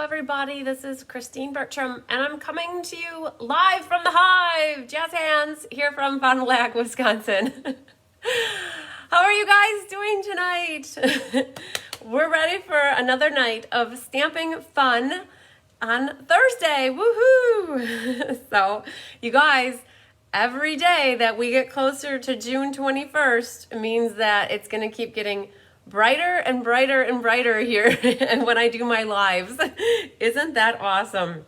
everybody. This is Christine Bertram, and I'm coming to you live from the Hive. Jazz hands here from Fond du Lac, Wisconsin. How are you guys doing tonight? We're ready for another night of stamping fun on Thursday. Woohoo! So, you guys, every day that we get closer to June 21st means that it's going to keep getting brighter and brighter and brighter here and when I do my lives. Isn't that awesome?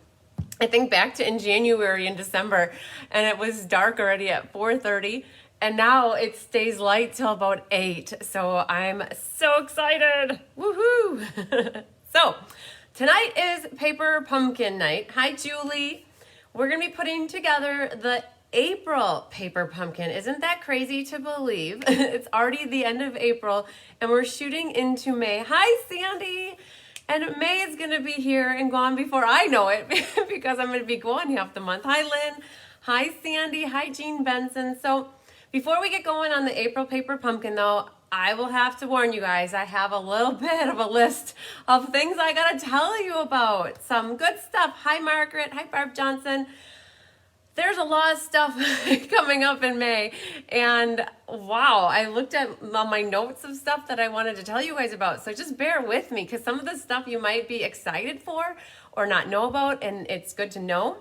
I think back to in January and December, and it was dark already at 4:30, and now it stays light till about 8. So I'm so excited. Woohoo! So tonight is Paper Pumpkin Night. Hi, Julie. We're going to be putting together the April Paper Pumpkin. Isn't that crazy to believe? It's already the end of April and we're shooting into May. Hi, Sandy. And May is going to be here and gone before I know it because I'm going to be gone half the month. Hi, Lynn. Hi, Sandy. Hi, Jean Benson. So before we get going on the April Paper Pumpkin, though, I will have to warn you guys, I have a little bit of a list of things I got to tell you about. Some good stuff. Hi, Margaret. Hi, Barb Johnson. There's a lot of stuff coming up in May, and wow, I looked at my notes of stuff that I wanted to tell you guys about, so just bear with me because some of the stuff you might be excited for or not know about, and it's good to know.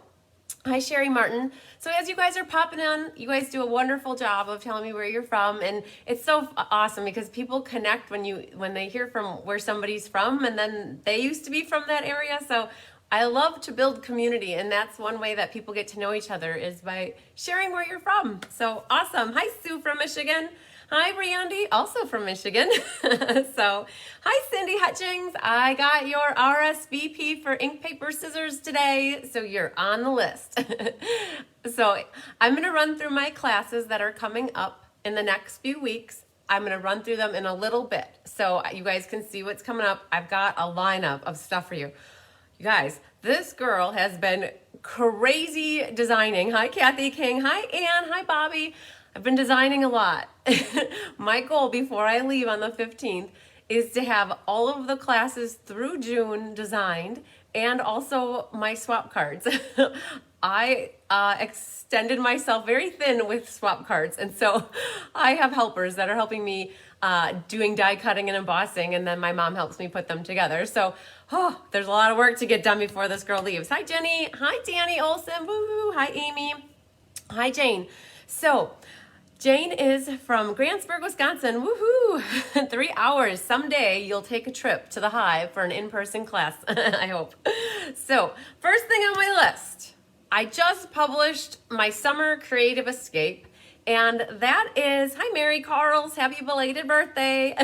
Hi, Sherry Martin. So as you guys are popping on, you guys do a wonderful job of telling me where you're from, and it's so awesome because people connect when they hear from where somebody's from, and then they used to be from that area, so I love to build community, and that's one way that people get to know each other is by sharing where you're from. So awesome. Hi, Sue from Michigan. Hi, Brandy, also from Michigan. So, hi, Cindy Hutchings. I got your RSVP for ink, paper, scissors today, so you're on the list. So I'm going to run through my classes that are coming up in the next few weeks. I'm going to run through them in a little bit so you guys can see what's coming up. I've got a lineup of stuff for you. You guys, this girl has been crazy designing. Hi, Kathy King. Hi, Ann. Hi, Bobby. I've been designing a lot. My goal before I leave on the 15th is to have all of the classes through June designed and also my swap cards. I extended myself very thin with swap cards, and so I have helpers that are helping me doing die cutting and embossing, and then my mom helps me put them together. So, there's a lot of work to get done before this girl leaves. Hi, Jenny. Hi, Danny Olson. Woo-hoo. Hi, Amy. Hi, Jane. So, Jane is from Grantsburg, Wisconsin. Woohoo! 3 hours. Someday you'll take a trip to the Hive for an in-person class, I hope. So, first thing on my list, I just published my Summer Creative Escape. And that is, hi Mary Carls, happy belated birthday.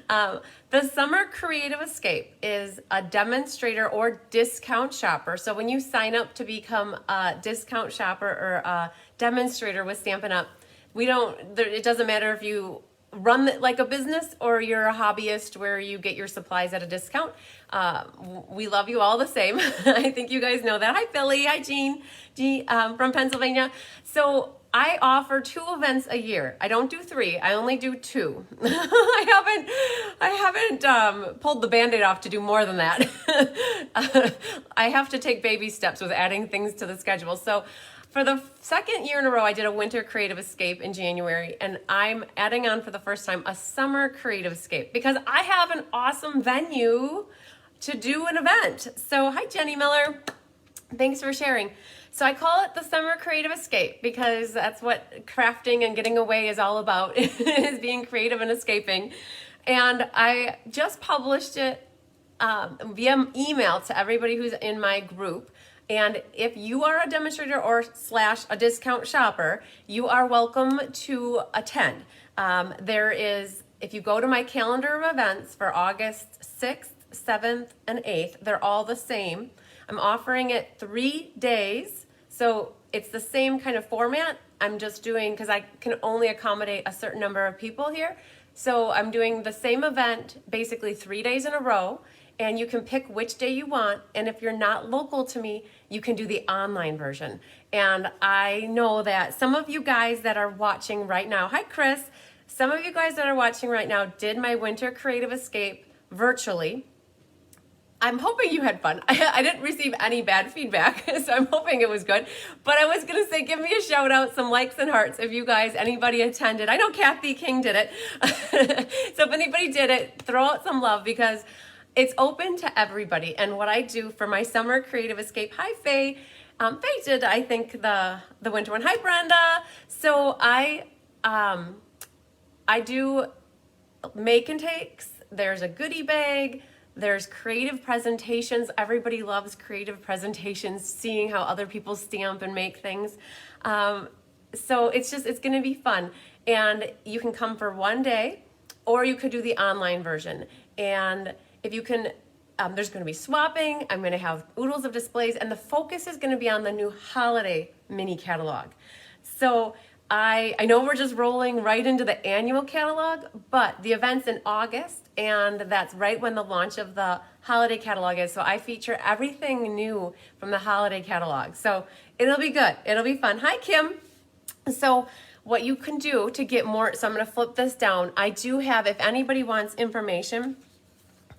The Summer Creative Escape is a demonstrator or discount shopper. So when you sign up to become a discount shopper or a demonstrator with Stampin' Up, it doesn't matter if you run it like a business or you're a hobbyist where you get your supplies at a discount. We love you all the same. I think you guys know that. Hi Philly, hi Jean, from Pennsylvania. So I offer 2 events a year. I don't do 3. I only do 2. I haven't pulled the Band-Aid off to do more than that. I have to take baby steps with adding things to the schedule. So for the second year in a row, I did a Winter Creative Escape in January, and I'm adding on for the first time a Summer Creative Escape because I have an awesome venue to do an event. So hi, Jenny Miller. Thanks for sharing. So I call it the Summer Creative Escape because that's what crafting and getting away is all about, is being creative and escaping. And I just published it via email to everybody who's in my group. And if you are a demonstrator or / a discount shopper, you are welcome to attend. If you go to my calendar of events for August 6th, 7th, and 8th, they're all the same. I'm offering it 3 days, so it's the same kind of format. I'm just doing, because I can only accommodate a certain number of people here, so I'm doing the same event basically 3 days in a row, and you can pick which day you want, and if you're not local to me, you can do the online version. And I know that some of you guys that are watching right now, hi Chris, some of you guys that are watching right now did my Winter Creative Escape virtually. I'm hoping you had fun. I didn't receive any bad feedback, so I'm hoping it was good. But I was going to say, give me a shout out, some likes and hearts if you guys, anybody attended. I know Kathy King did it. So if anybody did it, throw out some love because it's open to everybody. And what I do for my summer creative escape, hi Faye. Faye did, I think, the winter one. Hi Brenda. So I do make and takes. There's a goodie bag. There's creative presentations. Everybody loves creative presentations, seeing how other people stamp and make things. So it's going to be fun. And you can come for one day, or you could do the online version. And if you can, there's going to be swapping. I'm going to have oodles of displays, and the focus is going to be on the new holiday mini catalog. So I know we're just rolling right into the annual catalog, but the event's in August, and that's right when the launch of the holiday catalog is. So I feature everything new from the holiday catalog. So it'll be good. It'll be fun. Hi, Kim. So what you can do to get more, so I'm going to flip this down. I do have, if anybody wants information,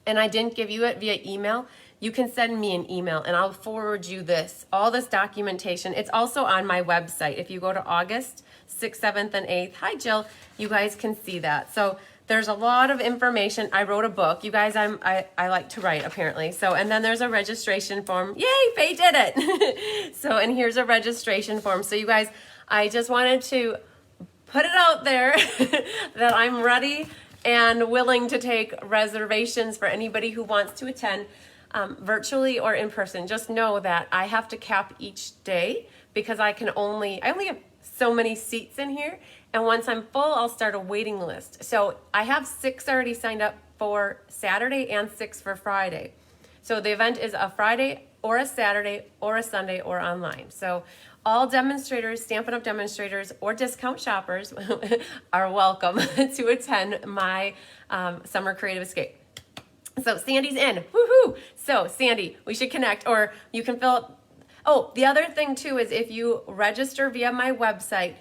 and I didn't give you it via email, you can send me an email and I'll forward you all this documentation. It's also on my website. If you go to August 6th, 7th, and 8th, hi Jill, you guys can see that. So there's a lot of information. I wrote a book. You guys, I like to write apparently. So, and then there's a registration form. Yay, Faye did it. So, and here's a registration form. So you guys, I just wanted to put it out there that I'm ready and willing to take reservations for anybody who wants to attend virtually or in person. Just know that I have to cap each day because I only have so many seats in here. And once I'm full, I'll start a waiting list. So I have 6 already signed up for Saturday and 6 for Friday. So the event is a Friday or a Saturday or a Sunday or online. So all demonstrators, Stampin' Up! Demonstrators, or discount shoppers are welcome to attend my Summer Creative Escape. So Sandy's in, woohoo! So Sandy, we should connect, or you can fill up. Oh, the other thing too is if you register via my website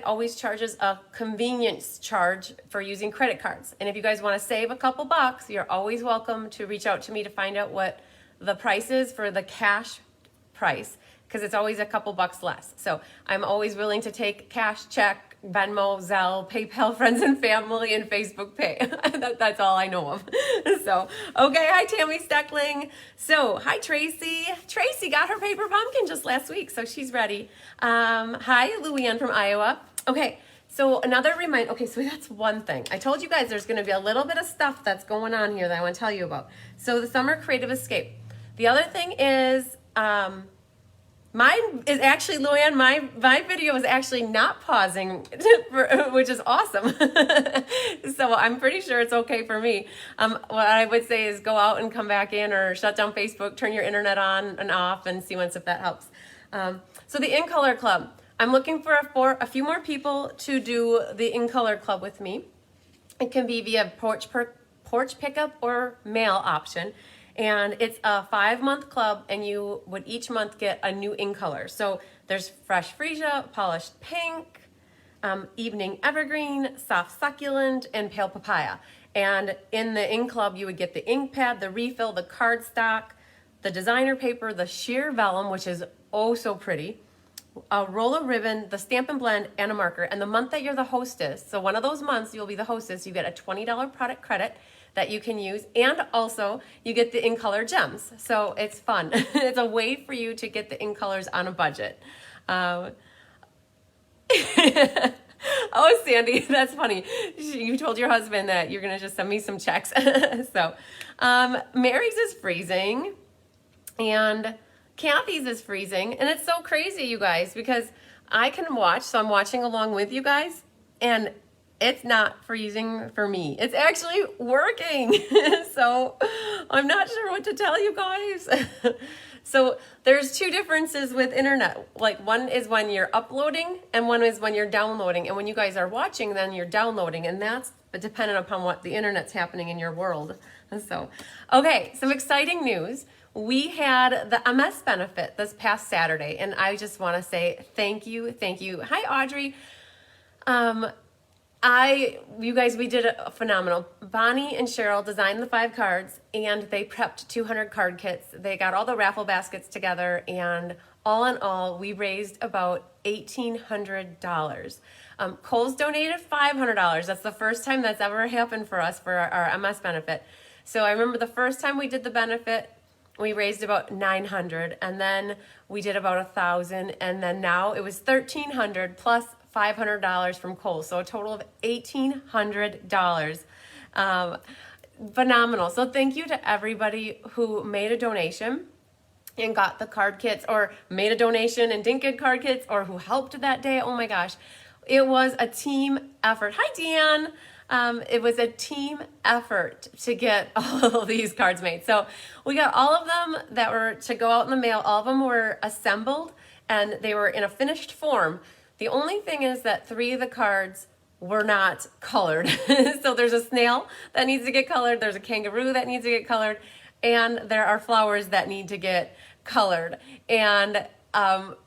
always charges a convenience charge for using credit cards. And if you guys want to save a couple bucks, you're always welcome to reach out to me to find out what the price is for the cash price, because it's always a couple bucks less. So I'm always willing to take cash, check, Venmo, Zelle, PayPal, friends and family, and Facebook Pay. That's all I know of. So, okay, hi Tammy Steckling. So, hi Tracy. Tracy got her paper pumpkin just last week, so she's ready. Hi Louianne from Iowa. Okay, so another reminder. Okay, so that's one thing. I told you guys there's going to be a little bit of stuff that's going on here that I want to tell you about. So the Summer Creative Escape. The other thing is, mine is actually, Luann, my video is actually not pausing, which is awesome. So I'm pretty sure it's okay for me. What I would say is go out and come back in, or shut down Facebook, turn your internet on and off, and see if that helps. So the In Color Club. I'm looking for a few more people to do the In Color Club with me. It can be via porch pickup or mail option. And it's a 5-month club, and you would each month get a new in color. So there's fresh freesia, polished pink, evening evergreen, soft succulent, and pale papaya. And in the in club, you would get the ink pad, the refill, the cardstock, the designer paper, the sheer vellum, which is oh so pretty, a roll of ribbon, the Stampin' Blend, and a marker. And the month that you're the hostess, so one of those months you'll be the hostess, you get a $20 product credit that you can use, and also you get the in color gems. So it's fun. It's a way for you to get the in colors on a budget. Oh, Sandy, that's funny. You told your husband that you're gonna just send me some checks. So Mary's is freezing, and Kathy's is freezing, and it's so crazy, you guys, because I can watch, so I'm watching along with you guys, and it's not freezing for me. It's actually working. So I'm not sure what to tell you guys. So there's two differences with internet. Like one is when you're uploading, and one is when you're downloading. And when you guys are watching, then you're downloading, and that's dependent upon what the internet's happening in your world. So, okay, some exciting news. We had the MS benefit this past Saturday, and I just want to say thank you. Hi, Audrey. You guys, we did a phenomenal. Bonnie and Cheryl designed the 5 cards, and they prepped 200 card kits. They got all the raffle baskets together, and all in all, we raised about $1,800. Kohl's donated $500. That's the first time that's ever happened for us for our MS benefit. So I remember the first time we did the benefit, we raised about $900, and then we did about $1,000, and then now it was $1,300 plus $500 from Kohl's, so a total of $1,800. Phenomenal. So thank you to everybody who made a donation and got the card kits, or made a donation and didn't get card kits, or who helped that day. Oh my gosh, it was a team effort. Hi, Dan. It was a team effort to get all of these cards made. So we got all of them that were to go out in the mail. All of them were assembled, and they were in a finished form. The only thing is that 3 of the cards were not colored. So there's a snail that needs to get colored, there's a kangaroo that needs to get colored, and there are flowers that need to get colored. And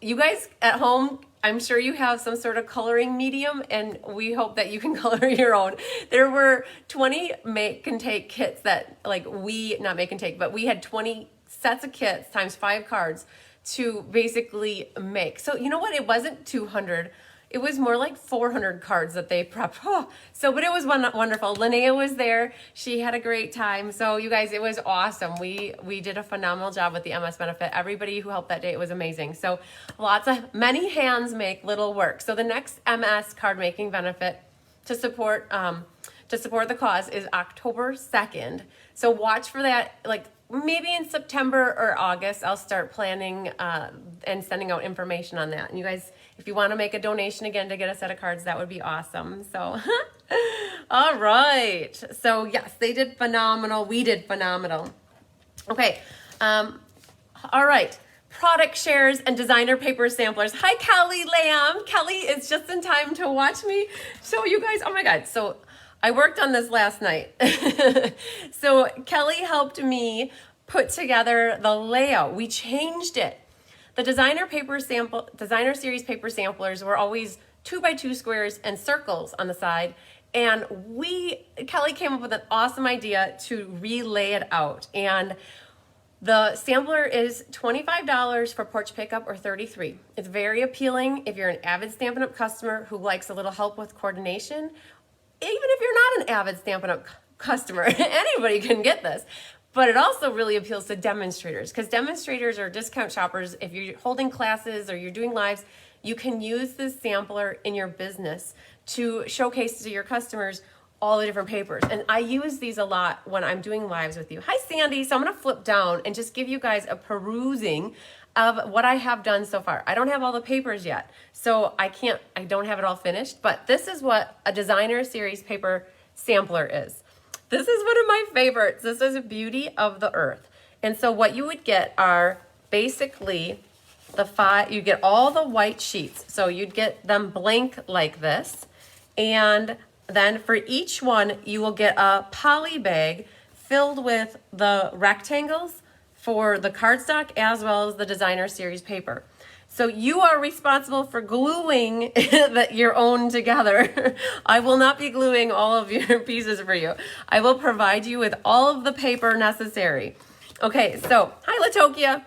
you guys at home, I'm sure you have some sort of coloring medium, and we hope that you can color your own. There were 20 make and take kits that, like, not make and take, but we had 20 sets of kits times 5 cards to basically make. So you know what? It wasn't 200. It was more like 400 cards that they prepped. Oh, but it was wonderful. Linnea was there. She had a great time. So you guys, it was awesome. We did a phenomenal job with the MS benefit. Everybody who helped that day, it was amazing. So many hands make little work. So the next MS card making benefit to support the cause is October 2nd. So watch for that, like maybe in September or August, I'll start planning and sending out information on that. And you guys, if you want to make a donation again to get a set of cards, that would be awesome. So, all right. So yes, they did phenomenal. We did phenomenal. Okay. All right. Product shares and designer paper samplers. Hi, Kelly Lamb. Kelly is just in time to watch me show you guys. Oh my God. So I worked on this last night. So Kelly helped me put together the layout. We changed it. The designer series paper samplers were always 2x2 squares and circles on the side. And Kelly came up with an awesome idea to relay it out. And the sampler is $25 for porch pickup or $33. It's very appealing if you're an avid Stampin' Up! Customer who likes a little help with coordination. Even if you're not an avid Stampin' Up! Customer, anybody can get this. But it also really appeals to demonstrators, because demonstrators are discount shoppers. If you're holding classes or you're doing lives, you can use this sampler in your business to showcase to your customers all the different papers. And I use these a lot when I'm doing lives with you. Hi, Sandy. So I'm going to flip down and just give you guys a perusing of what I have done so far. I don't have all the papers yet, so I don't have it all finished, but this is what a designer series paper sampler is. This is one of my favorites. This is Beauty of the Earth. And so what you would get are basically you get all the white sheets. So you'd get them blank like this. And then for each one, you will get a poly bag filled with the rectangles for the cardstock as well as the designer series paper. So you are responsible for gluing your own together. I will not be gluing all of your pieces for you. I will provide you with all of the paper necessary. Okay, so hi Latokia.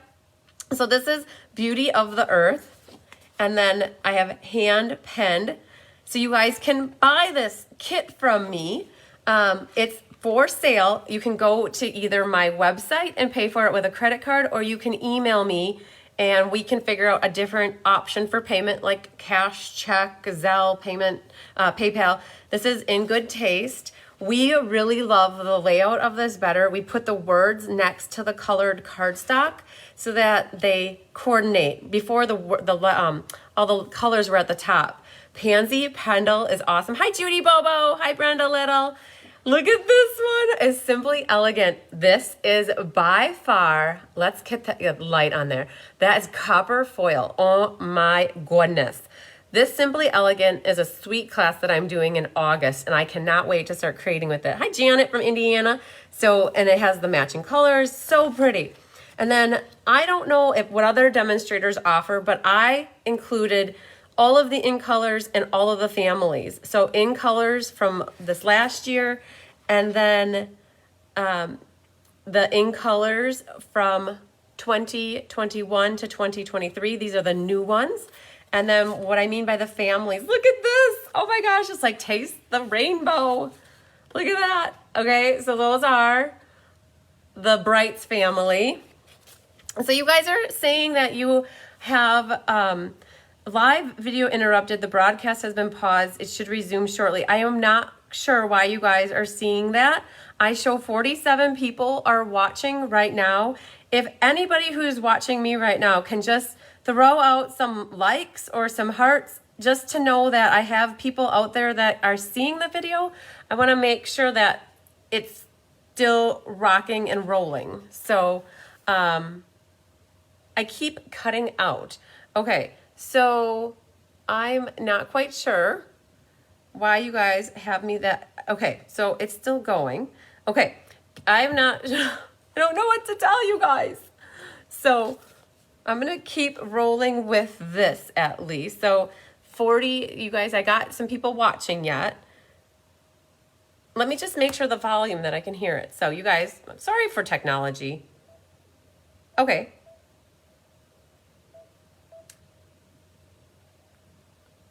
So this is Beauty of the Earth. And then I have hand penned. So you guys can buy this kit from me. It's for sale. You can go to either my website and pay for it with a credit card, or you can email me and we can figure out a different option for payment, like cash, check, Zelle, payment, PayPal. This is in good taste. We really love the layout of this better. We put the words next to the colored cardstock so that they coordinate. Before all the colors were at the top. Pansy Pendle is awesome. Hi, Judy Bobo. Hi, Brenda Little. Look at this one. It's Simply Elegant. This is by far, let's get the light on there. That is copper foil. Oh my goodness. This Simply Elegant is a sweet class that I'm doing in August, and I cannot wait to start creating with it. Hi, Janet from Indiana. And it has the matching colors. So pretty. And then I don't know what other demonstrators offer, but I included all of the in colors and all of the families. So in colors from this last year, and then the in colors from 2021 to 2023. These are the new ones. And then what I mean by the families, look at this. Oh my gosh, it's like taste the rainbow. Look at that. Okay, so those are the Brights family. So you guys are saying that you have live video interrupted. The broadcast has been paused. It should resume shortly. I am not sure why you guys are seeing that. I show 47 people are watching right now. If anybody who's watching me right now can just throw out some likes or some hearts just to know that I have people out there that are seeing the video, I want to make sure that it's still rocking and rolling. So I keep cutting out. Okay, so I'm not quite sure why you guys have me that. Okay, so it's still going. Okay, I'm not, I don't know what to tell you guys. So I'm going to keep rolling with this at least. So 40, you guys, I got some people watching yet. Let me just make sure the volume that I can hear it. So you guys, I'm sorry for technology. Okay.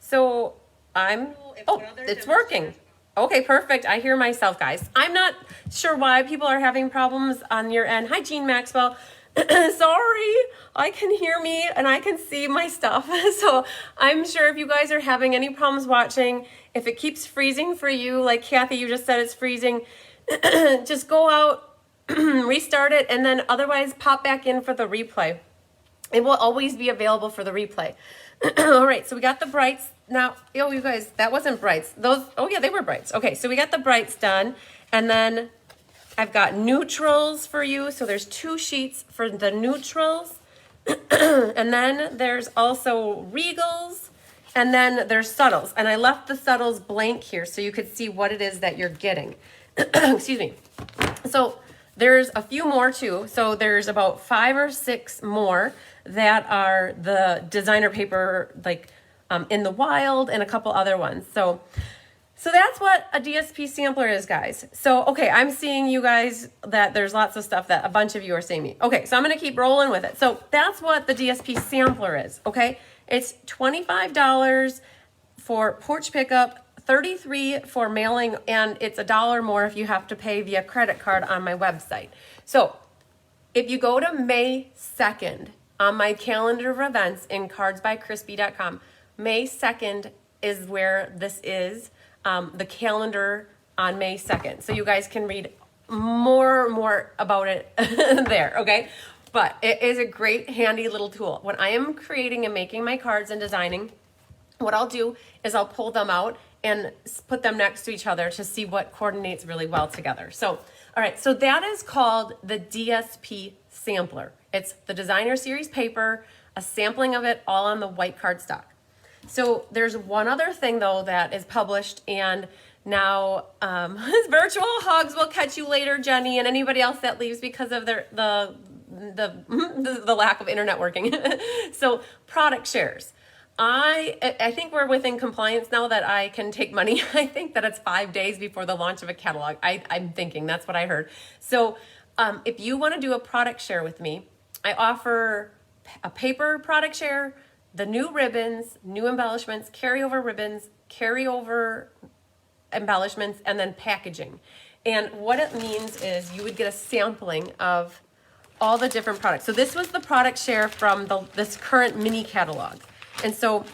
So it's working. Okay, perfect. I hear myself, guys. I'm not sure why people are having problems on your end. Hi, Jean Maxwell. Sorry, I can hear me and I can see my stuff. So I'm sure if you guys are having any problems watching, if it keeps freezing for you, like Kathy, you just said it's freezing, just go out, restart it, and then otherwise pop back in for the replay. It will always be available for the replay. All right, so we got the Brights. Now, oh, you guys, that wasn't Brights. Those, oh yeah, they were Brights. Okay, so we got the Brights done. And then I've got neutrals for you. So there's 2 sheets for the neutrals. And then there's also regals. And then there's subtles. And I left the subtles blank here so you could see what it is that you're getting. Excuse me. So there's a few more too. So there's about 5 or 6 more that are the designer paper, like in the wild, and a couple other ones. So that's what a DSP sampler is, guys. So, okay, I'm seeing you guys that there's lots of stuff that a bunch of you are saying me. Okay, so I'm going to keep rolling with it. So that's what the DSP sampler is, okay? It's $25 for porch pickup, $33 for mailing, and it's $1 more if you have to pay via credit card on my website. So if you go to May 2nd on my calendar of events in cardsbycrispy.com, May 2nd is where this is, the calendar on May 2nd. So you guys can read more about it there, okay? But it is a great, handy little tool. When I am creating and making my cards and designing, what I'll do is I'll pull them out and put them next to each other to see what coordinates really well together. So, all right, so that is called the DSP sampler. It's the designer series paper, a sampling of it all on the white cardstock. So there's one other thing though that is published, and now virtual hugs will catch you later, Jenny, and anybody else that leaves because of the lack of internet working. So product shares. I think we're within compliance now that I can take money. I think that it's 5 days before the launch of a catalog. I'm thinking that's what I heard. So if you want to do a product share with me, I offer a paper product share, the new ribbons, new embellishments, carryover ribbons, carryover embellishments, and then packaging. And what it means is you would get a sampling of all the different products. So this was the product share from this current mini catalog. And so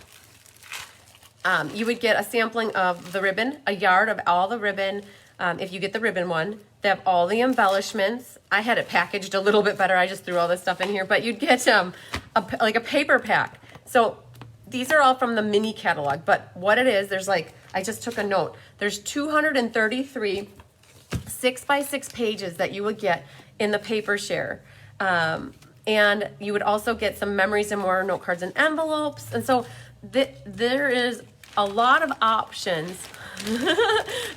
you would get a sampling of the ribbon, a yard of all the ribbon. If you get the ribbon one, they have all the embellishments. I had it packaged a little bit better. I just threw all this stuff in here, but you'd get like a paper pack. So these are all from the mini catalog, but what it is, there's like, I just took a note. There's 233 6x6 pages that you would get in the paper share. And you would also get some memories and more note cards and envelopes. And so there is a lot of options.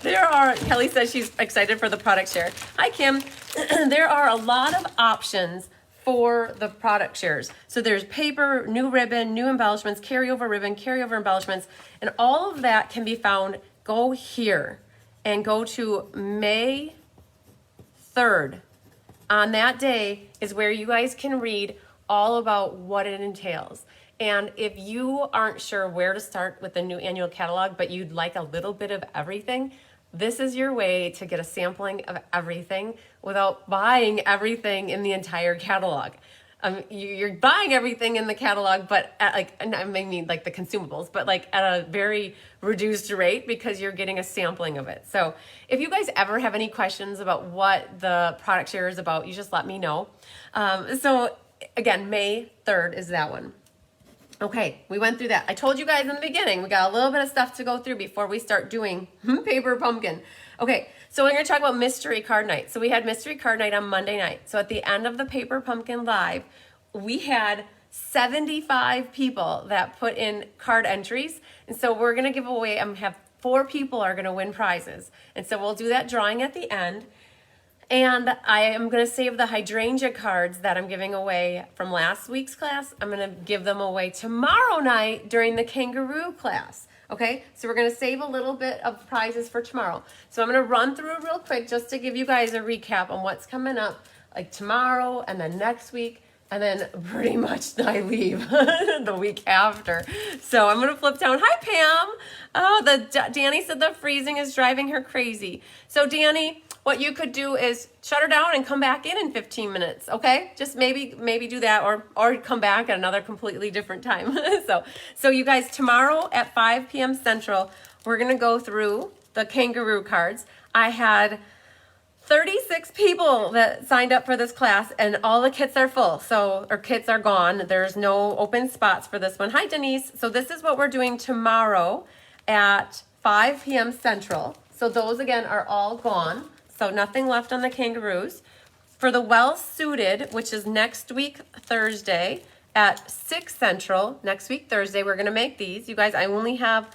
Kelly says she's excited for the product share. Hi, Kim. There are a lot of options for the product shares. So there's paper, new ribbon, new embellishments, carryover ribbon, carryover embellishments, and all of that can be found. Go here and go to May 3rd. On that day is where you guys can read all about what it entails. And if you aren't sure where to start with the new annual catalog, but you'd like a little bit of everything, this is your way to get a sampling of everything without buying everything in the entire catalog. You're buying everything in the catalog, but at I mean like the consumables, but like at a very reduced rate because you're getting a sampling of it. So if you guys ever have any questions about what the product share is about, you just let me know. So again, May 3rd is that one. Okay, we went through that. I told you guys in the beginning, we got a little bit of stuff to go through before we start doing paper pumpkin. Okay, so we're gonna talk about mystery card night. So we had mystery card night on Monday night. So at the end of the paper pumpkin live, we had 75 people that put in card entries. And so we're gonna give away, have 4 people are gonna win prizes. And so we'll do that drawing at the end. And I am going to save the hydrangea cards that I'm giving away from last week's class. I'm going to give them away tomorrow night during the kangaroo class. Okay, so we're going to save a little bit of prizes for tomorrow. So I'm going to run through real quick just to give you guys a recap on what's coming up like tomorrow and then next week. And then pretty much I leave the week after. So I'm going to flip down. Hi, Pam. Oh, Danny said the freezing is driving her crazy. So Danny, what you could do is shut her down and come back in 15 minutes, okay? Just maybe do that or come back at another completely different time. So you guys, tomorrow at 5 p.m. Central, we're going to go through the kangaroo cards. I had 36 people that signed up for this class and all the kits are full. Or kits are gone. There's no open spots for this one. Hi, Denise. So this is what we're doing tomorrow at 5 p.m. Central. So those again are all gone. So nothing left on the kangaroos. For the well-suited, which is next week, Thursday at 6 Central, next week, Thursday, we're going to make these. You guys, I only have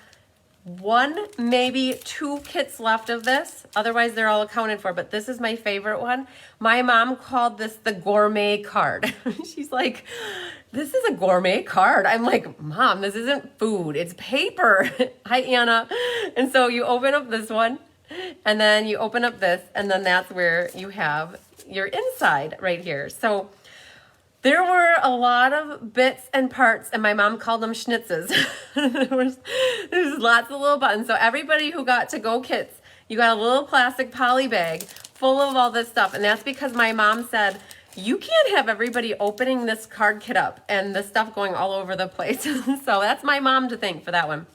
1, maybe 2 kits left of this. Otherwise, they're all accounted for. But this is my favorite one. My mom called this the gourmet card. She's like, this is a gourmet card. I'm like, Mom, this isn't food. It's paper. Hi, Anna. And so you open up this one. And then you open up this, and then that's where you have your inside right here. So there were a lot of bits and parts, and my mom called them schnitzes. There's lots of little buttons. So everybody who got to-go kits, you got a little plastic poly bag full of all this stuff. And that's because my mom said, you can't have everybody opening this card kit up and the stuff going all over the place. So that's my mom to thank for that one.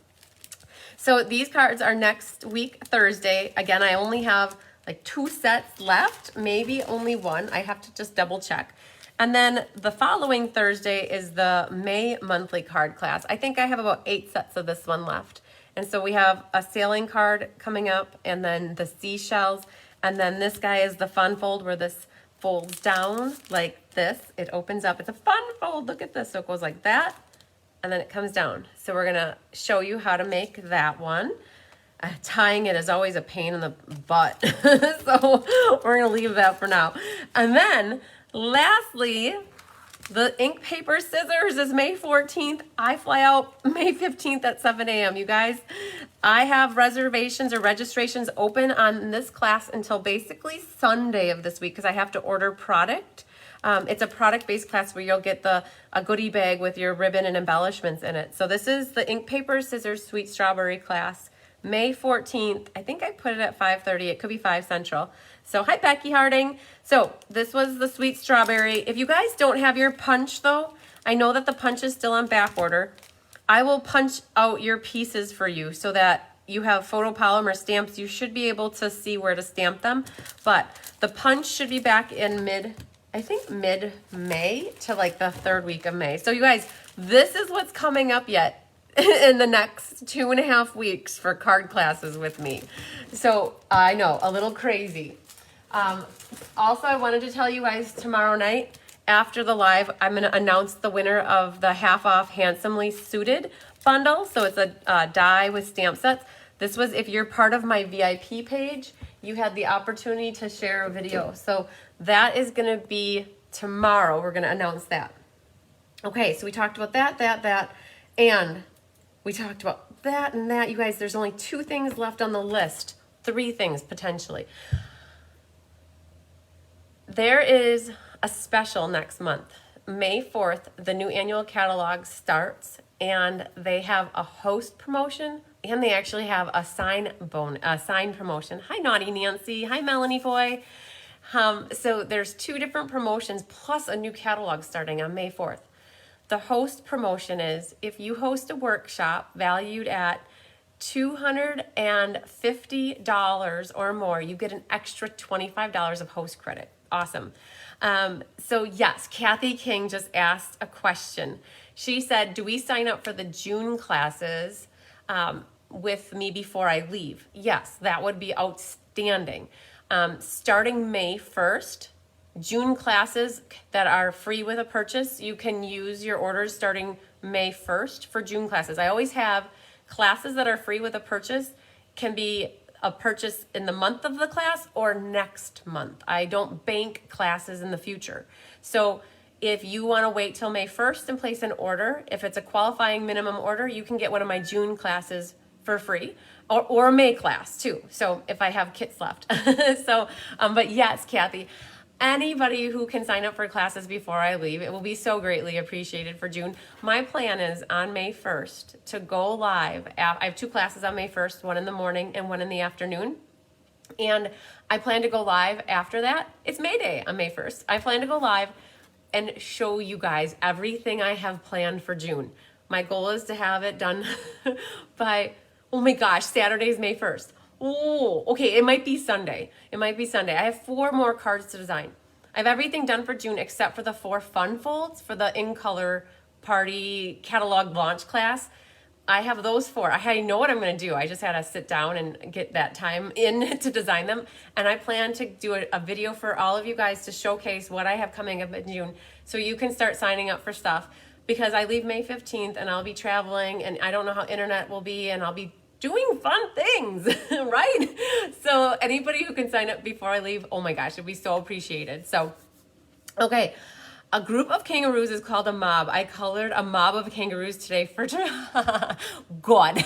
So these cards are next week, Thursday. Again, I only have like 2 sets left, maybe only 1. I have to just double check. And then the following Thursday is the May monthly card class. I think I have about 8 sets of this one left. And so we have a sailing card coming up and then the seashells. And then this guy is the fun fold where this folds down like this. It opens up. It's a fun fold. Look at this. So it goes like that. And then it comes down. So we're going to show you how to make that one. Tying it is always a pain in the butt. So we're going to leave that for now. And then lastly, the ink, paper, scissors is May 14th. I fly out May 15th at 7 a.m. You guys, I have reservations or registrations open on this class until basically Sunday of this week because I have to order product. It's a product-based class where you'll get a goodie bag with your ribbon and embellishments in it. So this is the ink, paper, scissors, sweet strawberry class, May 14th. I think I put it at 5:30. It could be 5 Central. So hi, Becky Harding. So this was the sweet strawberry. If you guys don't have your punch, though, I know that the punch is still on back order. I will punch out your pieces for you so that you have photopolymer stamps. You should be able to see where to stamp them. But the punch should be back in mid-May to like the 3rd week of May. So you guys, this is what's coming up yet in the next 2.5 weeks for card classes with me. So I know, a little crazy. Also, I wanted to tell you guys tomorrow night after the live, I'm going to announce the winner of the half off Handsomely Suited bundle. So it's a die with stamp sets. This was, if you're part of my VIP page, you had the opportunity to share a video. So that is going to be tomorrow we're going to announce that. Okay, so we talked about that, and we talked about that and that. You guys, there's only 2 things left on the list. 3 things, potentially. There is a special next month. May 4th, the new annual catalog starts, and they have a host promotion, and they actually have a sign promotion. Hi, Naughty Nancy. Hi, Melanie Foy. So there's 2 different promotions plus a new catalog starting on May 4th. The host promotion is if you host a workshop valued at $250 or more, you get an extra $25 of host credit. Awesome. So yes, Kathy King just asked a question. She said, do we sign up for the June classes with me before I leave? Yes, that would be outstanding. Starting May 1st, June classes that are free with a purchase, you can use your orders starting May 1st for June classes. I always have classes that are free with a purchase, can be a purchase in the month of the class or next month. I don't bank classes in the future. So if you want to wait till May 1st and place an order, if it's a qualifying minimum order, you can get one of my June classes for free, or a May class too. So if I have kits left. But yes, Kathy, anybody who can sign up for classes before I leave, it will be so greatly appreciated for June. My plan is on May 1st to go live. I have 2 classes on May 1st, one in the morning and one in the afternoon. And I plan to go live after that. It's May Day on May 1st. I plan to go live and show you guys everything I have planned for June. My goal is to have it done by, oh my gosh, Saturday's May 1st. Oh, okay, it might be Sunday. I have 4 more cards to design. I have everything done for June except for the 4 fun folds for the In Color Party catalog launch class. I have those 4. I know what I'm going to do. I just had to sit down and get that time in to design them. And I plan to do a video for all of you guys to showcase what I have coming up in June so you can start signing up for stuff, because I leave May 15th and I'll be traveling and I don't know how internet will be, and I'll be doing fun things, right? So anybody who can sign up before I leave, oh my gosh, it'd be so appreciated. So, okay. A group of kangaroos is called a mob. I colored a mob of kangaroos today for God.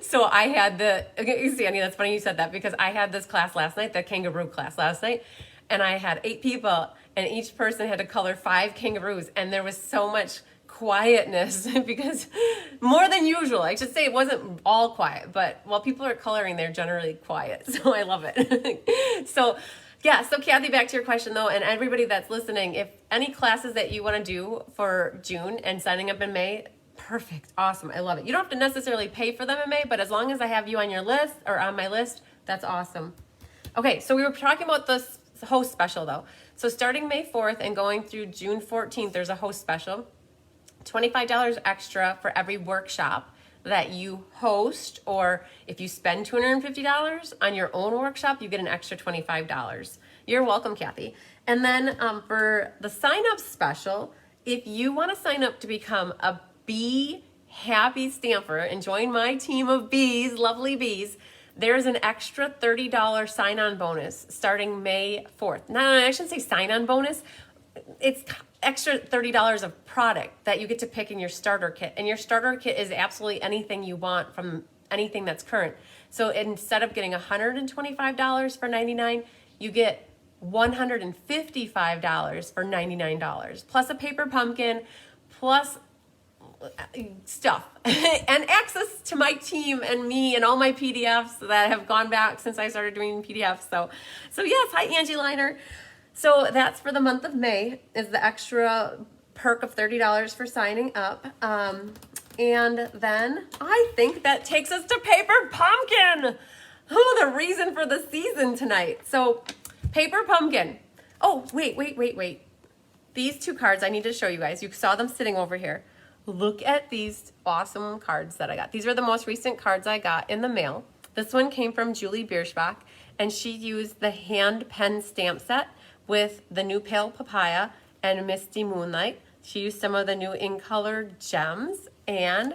So I had Sandy, that's funny you said that, because I had this class last night, the kangaroo class last night, and I had 8 people, and each person had to color 5 kangaroos, and there was so much quietness because more than usual. I should say it wasn't all quiet, but while people are coloring, they're generally quiet. So I love it. So Kathy, back to your question though, and everybody that's listening, if any classes that you want to do for June and signing up in May, perfect, awesome, I love it. You don't have to necessarily pay for them in May, but as long as I have you on your list or on my list, that's awesome. Okay, so we were talking about this host special though. So starting May 4th and going through June 14th, there's a host special. $25 extra for every workshop that you host, or if you spend $250 on your own workshop, you get an extra $25. You're welcome, Kathy. And then for the sign up special, if you want to sign up to become a bee happy stamper and join my team of bees, lovely bees, there's an extra $30 sign-on bonus starting May 4th. No, I shouldn't say sign-on bonus. It's extra $30 of product that you get to pick in your starter kit. And your starter kit is absolutely anything you want from anything that's current. So instead of getting $125 for $99, you get $155 for $99, plus a paper pumpkin, plus stuff and access to my team and me and all my PDFs that have gone back since I started doing PDFs. So yes, hi Angie Liner. So that's for the month of May, is the extra perk of $30 for signing up. And then I think that takes us to Paper Pumpkin. Oh, the reason for the season tonight. So Paper Pumpkin. Oh, wait. These 2 cards I need to show you guys. You saw them sitting over here. Look at these awesome cards that I got. These are the most recent cards I got in the mail. This one came from Julie Bierschbach, and she used the hand pen stamp set with the new Pale Papaya and Misty Moonlight. She used some of the new In Color gems, and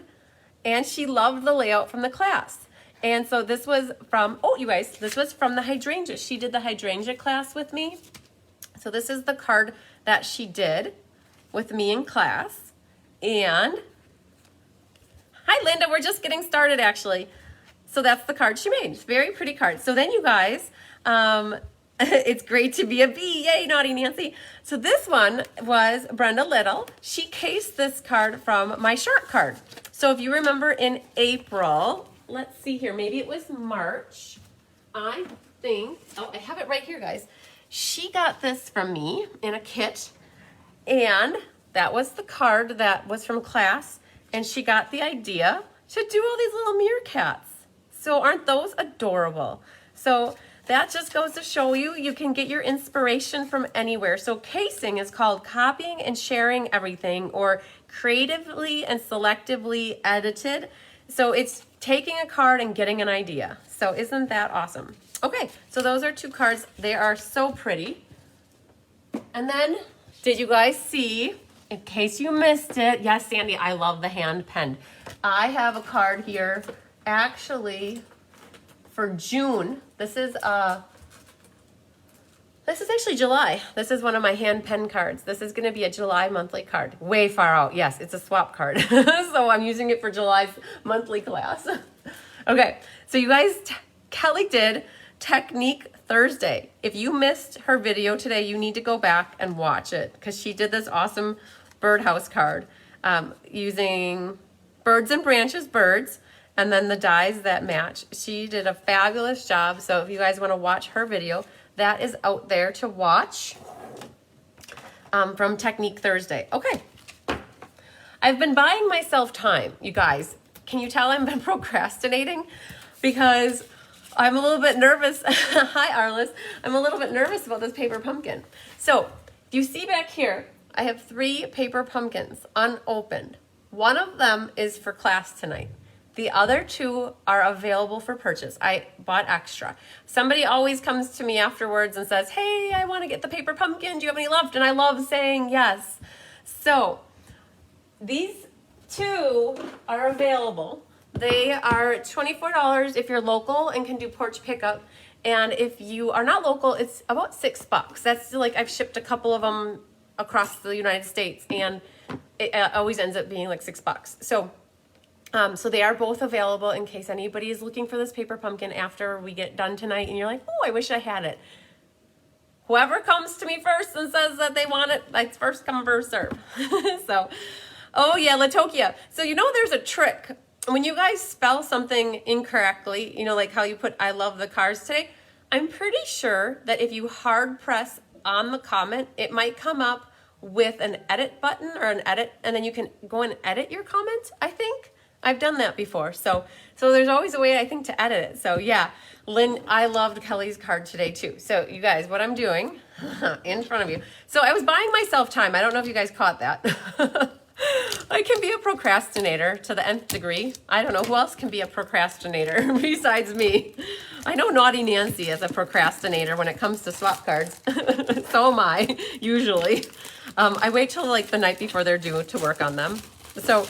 she loved the layout from the class. And so this was from, this was from the hydrangea. She did the hydrangea class with me. So this is the card that she did with me in class. And hi, Linda, we're just getting started actually. So that's the card she made. It's a very pretty card. So then you guys, it's great to be a bee. Yay, naughty Nancy. So this one was Brenda Little. She cased this card from my shark card. So if you remember in April, let's see here, maybe it was March, I think, oh, I have it right here, guys. She got this from me in a kit, and that was the card that was from class, and she got the idea to do all these little meerkats. So aren't those adorable? So that just goes to show you, you can get your inspiration from anywhere. So casing is called copying and sharing everything, or creatively and selectively edited. So it's taking a card and getting an idea. So isn't that awesome? Okay, so those are two cards. They are so pretty. And then, did you guys see, in case you missed it, yes, Sandy, I love the hand pen. I have a card here, actually, for June. This is actually July. This is one of my hand pen cards. This is going to be a July monthly card. Way far out. Yes, it's a swap card. So I'm using it for July's monthly class. Okay, so you guys, Kelly did Technique Thursday. If you missed her video today, you need to go back and watch it, because she did this awesome birdhouse card using birds and branches, birds, and then the dies that match. She did a fabulous job. So if you guys want to watch her video, that is out there to watch from Technique Thursday. Okay. I've been buying myself time, you guys. Can you tell I've been procrastinating? Because I'm a little bit nervous. Hi, Arliss. I'm a little bit nervous about this paper pumpkin. So you see back here, I have 3 paper pumpkins unopened. One of them is for class tonight. The other 2 are available for purchase. I bought extra. Somebody always comes to me afterwards and says, hey, I want to get the paper pumpkin. Do you have any left? And I love saying yes. So these 2 are available. They are $24 if you're local and can do porch pickup. And if you are not local, it's about $6. That's like, I've shipped a couple of them across the United States, and it always ends up being like $6. So they are both available in case anybody is looking for this paper pumpkin after we get done tonight and you're like, oh, I wish I had it. Whoever comes to me first and says that they want it, that's first come, first serve. So, oh yeah, Latokia. So you know there's a trick. When you guys spell something incorrectly, you know, like how you put I love the cars today, I'm pretty sure that if you hard press on the comment, it might come up with an edit button or an edit, and then you can go and edit your comment, I think. I've done that before. So there's always a way, I think, to edit it. So yeah, Lynn, I loved Kelly's card today too. So you guys, what I'm doing in front of you. So I was buying myself time. I don't know if you guys caught that. I can be a procrastinator to the nth degree. I don't know who else can be a procrastinator besides me. I know Naughty Nancy is a procrastinator when it comes to swap cards. So am I, usually. I wait till like the night before they're due to work on them. So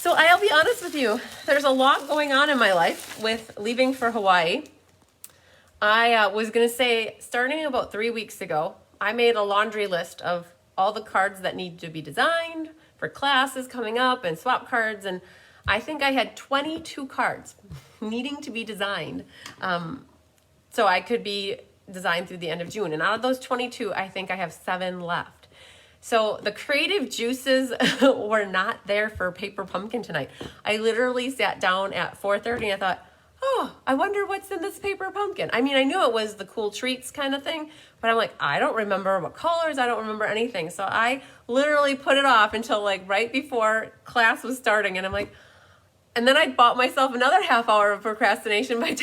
I'll be honest with you, there's a lot going on in my life with leaving for Hawaii. I was going to say, starting about 3 weeks ago, I made a laundry list of all the cards that need to be designed for classes coming up and swap cards. And I think I had 22 cards needing to be designed. So I could be designed through the end of June. And out of those 22, I think I have 7 left. So the creative juices were not there for paper pumpkin tonight. I literally sat down at 4:30 and I thought, oh, I wonder what's in this paper pumpkin. I mean, I knew it was the cool treats kind of thing, but I'm like, I don't remember what colors. I don't remember anything. So I literally put it off until like right before class was starting. And I'm like, and then I bought myself another half hour of procrastination by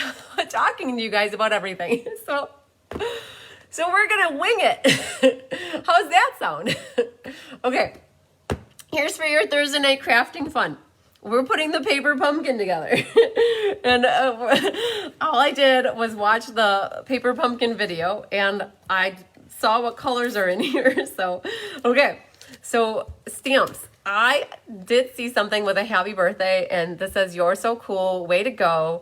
talking to you guys about everything. So we're going to wing it. How's that sound? Okay. Here's for your Thursday night crafting fun. We're putting the paper pumpkin together. And all I did was watch the paper pumpkin video, and I saw what colors are in here. So, okay. So stamps. I did see something with a happy birthday, and this says, you're so cool. Way to go.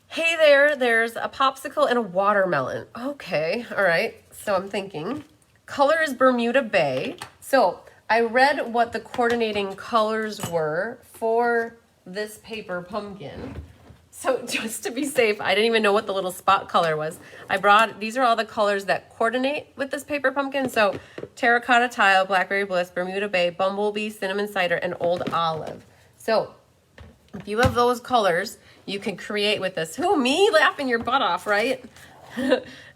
Hey there, there's a popsicle and a watermelon. Okay, all right. So I'm thinking color is Bermuda Bay. So I read what the coordinating colors were for this paper pumpkin. So just to be safe, I didn't even know what the little spot color was. These are all the colors that coordinate with this paper pumpkin. So terracotta tile, blackberry bliss, Bermuda Bay, bumblebee, cinnamon cider, and old olive. So if you have those colors, you can create with this. Who, me? Laughing your butt off, right?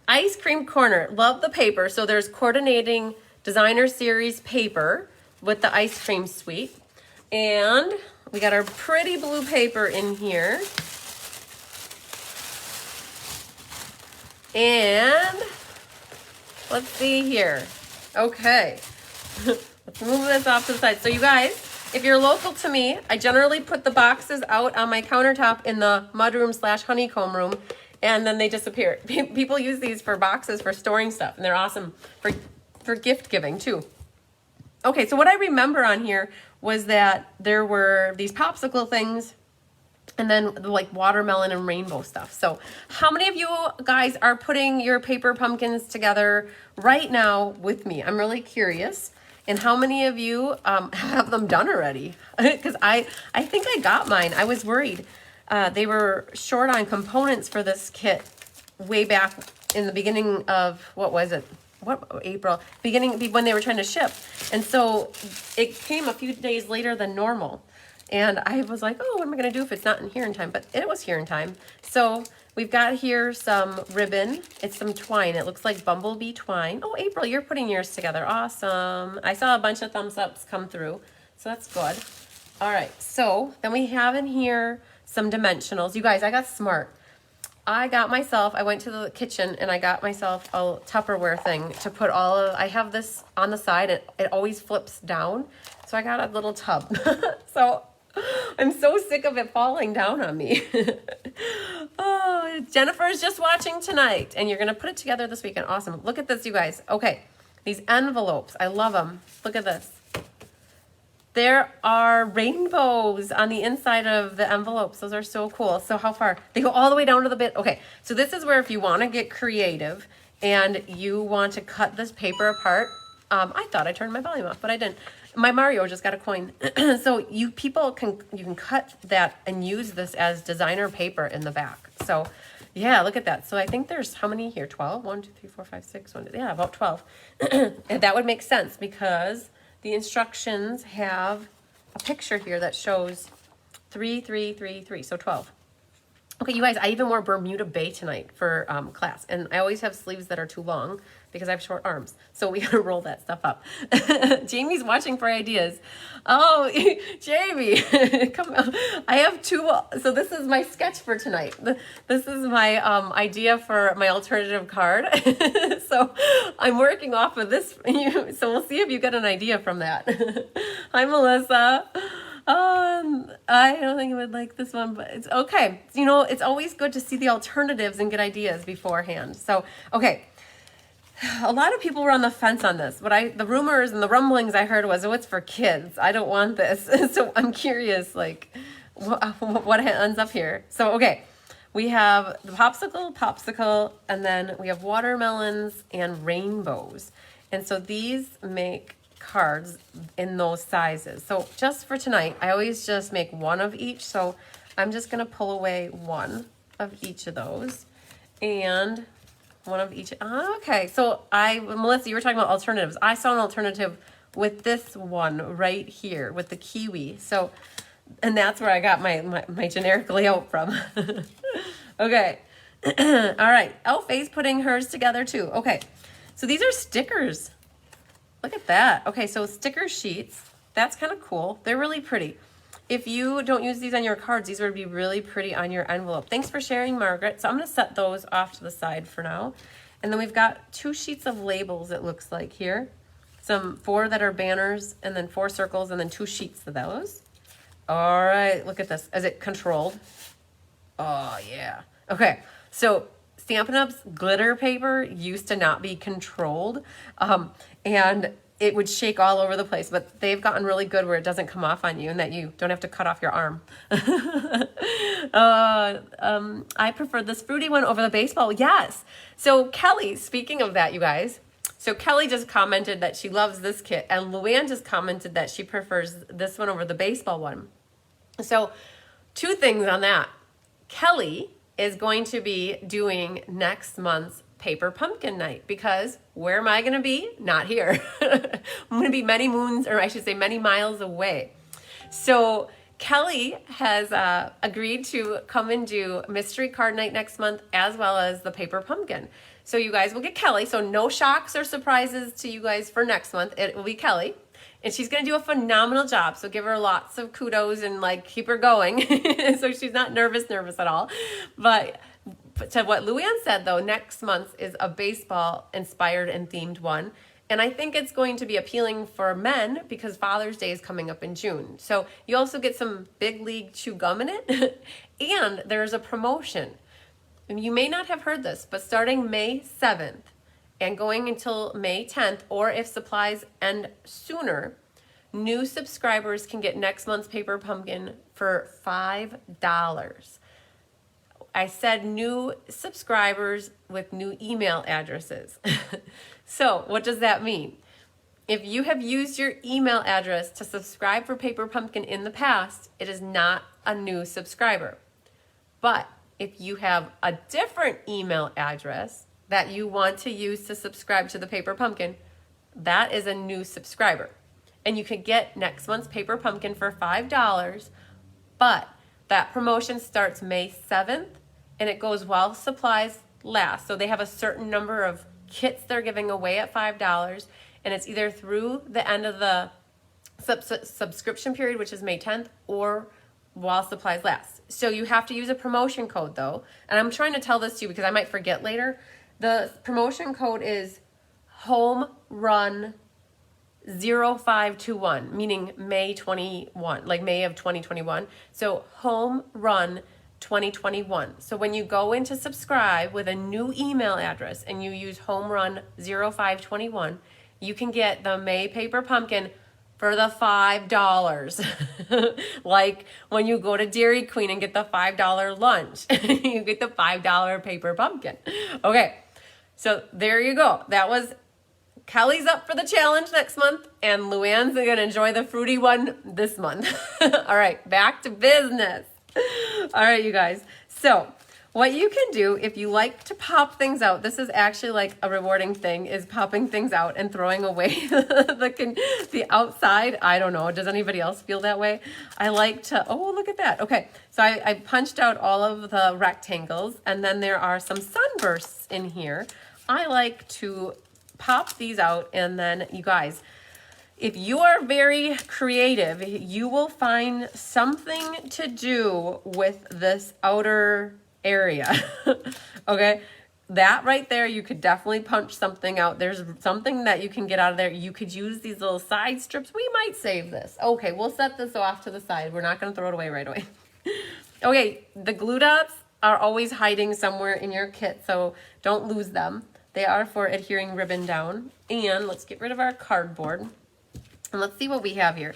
Ice cream corner. Love the paper. So there's coordinating designer series paper with the ice cream suite. And we got our pretty blue paper in here. And let's see here. Okay. Let's move this off to the side. So you guys, if you're local to me, I generally put the boxes out on my countertop in the mudroom/honeycomb room, and then they disappear. People use these for boxes for storing stuff, and they're awesome for gift giving too. Okay, so what I remember on here was that there were these popsicle things, and then like watermelon and rainbow stuff. So how many of you guys are putting your paper pumpkins together right now with me? I'm really curious. And how many of you have them done already? Because I think I got mine. I was worried. They were short on components for this kit way back in the beginning of, what was it? April, beginning when they were trying to ship. And so it came a few days later than normal. And I was like, oh, what am I going to do if it's not in here in time? But it was here in time. So we've got here some ribbon. It's some twine. It looks like bumblebee twine. Oh, April, you're putting yours together. Awesome. I saw a bunch of thumbs ups come through. So that's good. All right. So then we have in here some dimensionals. You guys, I got smart. I went to the kitchen and I got myself a Tupperware thing to put I have this on the side. It always flips down. So I got a little tub. So I'm so sick of it falling down on me. Oh, Jennifer's just watching tonight, and you're going to put it together this weekend. Awesome. Look at this, you guys. Okay, these envelopes. I love them. Look at this. There are rainbows on the inside of the envelopes. Those are so cool. So how far? They go all the way down to the bit. Okay, so this is where if you want to get creative and you want to cut this paper apart, I thought I turned my volume off, but I didn't. My Mario just got a coin. So you can cut that and use this as designer paper in the back. So yeah, look at that. So I think there's how many here? 12? 1, 2, 3, 4, 5, 6. Yeah, about 12. And that would make sense because the instructions have a picture here that shows 3, 3, 3, 3. So 12. Okay, you guys, I even wore Bermuda Bay tonight for class. And I always have sleeves that are too long because I have short arms. So we gotta roll that stuff up. Jamie's watching for ideas. Oh, Jamie, come on. I have two. So this is my sketch for tonight. This is my idea for my alternative card. So I'm working off of this. So we'll see if you get an idea from that. Hi, Melissa. I don't think I would like this one, but it's okay. You know, it's always good to see the alternatives and get ideas beforehand. So, okay. A lot of people were on the fence on this, but the rumors and the rumblings I heard was, oh, it's for kids. I don't want this. So I'm curious, like, what ends up here. So, okay. We have the popsicle, and then we have watermelons and rainbows. And so these make cards in those sizes. So just for tonight, I always just make one of each. So I'm just going to pull away one of each of those and one of each. Okay. So Melissa, you were talking about alternatives. I saw an alternative with this one right here with the kiwi. So, and that's where I got my generic layout from. Okay. All right. Faye's putting hers together too. Okay. So these are stickers. Look at that. Okay, so sticker sheets. That's kind of cool. They're really pretty. If you don't use these on your cards, these would be really pretty on your envelope. Thanks for sharing, Margaret. So I'm going to set those off to the side for now. And then we've got 2 sheets of labels, it looks like here. 4 that are banners, and then 4 circles, and then 2 sheets of those. All right, look at this. Is it controlled? Oh, yeah. Okay, so Stampin' Up's glitter paper used to not be controlled, and it would shake all over the place, but they've gotten really good where it doesn't come off on you and that you don't have to cut off your arm. I prefer this fruity one over the baseball. Yes. So Kelly, speaking of that, you guys, So Kelly just commented that she loves this kit, and Luann just commented that she prefers this one over the baseball one. So 2 things on that. Kelly is going to be doing next month's Paper Pumpkin Night, because where am I going to be? Not here. I'm going to be many moons, or I should say many miles away. So Kelly has agreed to come and do Mystery Card Night next month, as well as the Paper Pumpkin. So you guys will get Kelly. So no shocks or surprises to you guys for next month. It will be Kelly. And she's going to do a phenomenal job. So give her lots of kudos and like keep her going. So she's not nervous at all. But to what Luann said though, next month is a baseball inspired and themed one. And I think it's going to be appealing for men because Father's Day is coming up in June. So you also get some big league chew gum in it. And there's a promotion. And you may not have heard this, but starting May 7th and going until May 10th, or if supplies end sooner, new subscribers can get next month's Paper Pumpkin for $5. I said new subscribers with new email addresses. So what does that mean? If you have used your email address to subscribe for Paper Pumpkin in the past, it is not a new subscriber. But if you have a different email address that you want to use to subscribe to the Paper Pumpkin, that is a new subscriber. And you could get next month's Paper Pumpkin for $5, but that promotion starts May 7th and it goes while supplies last. So they have a certain number of kits they're giving away at $5, and it's either through the end of the subscription period, which is May 10th, or while supplies last. So you have to use a promotion code though. And I'm trying to tell this to you because I might forget later. The promotion code is Home Run 0521, meaning May 21, like May of 2021. So Home Run 2021. So when you go in to subscribe with a new email address and you use Home Run 0521, you can get the May Paper Pumpkin for the $5. Like when you go to Dairy Queen and get the $5 lunch, you get the $5 Paper Pumpkin. Okay, so there you go. That was Kelly's up for the challenge next month, and Luann's going to enjoy the fruity one this month. All right, back to business. All right, you guys. So what you can do if you like to pop things out, this is actually like a rewarding thing, is popping things out and throwing away the outside. I don't know. Does anybody else feel that way? I like to, oh, look at that. Okay, so I punched out all of the rectangles, and then there are some sunbursts in here. I like to pop these out, and then you guys, if you are very creative, you will find something to do with this outer area. Okay, that right there, you could definitely punch something out. There's something that you can get out of there. You could use these little side strips. We might save this. Okay, we'll set this off to the side. We're not going to throw it away right away. Okay, the glue dots are always hiding somewhere in your kit, so don't lose them. They are for adhering ribbon down. And let's get rid of our cardboard. And let's see what we have here.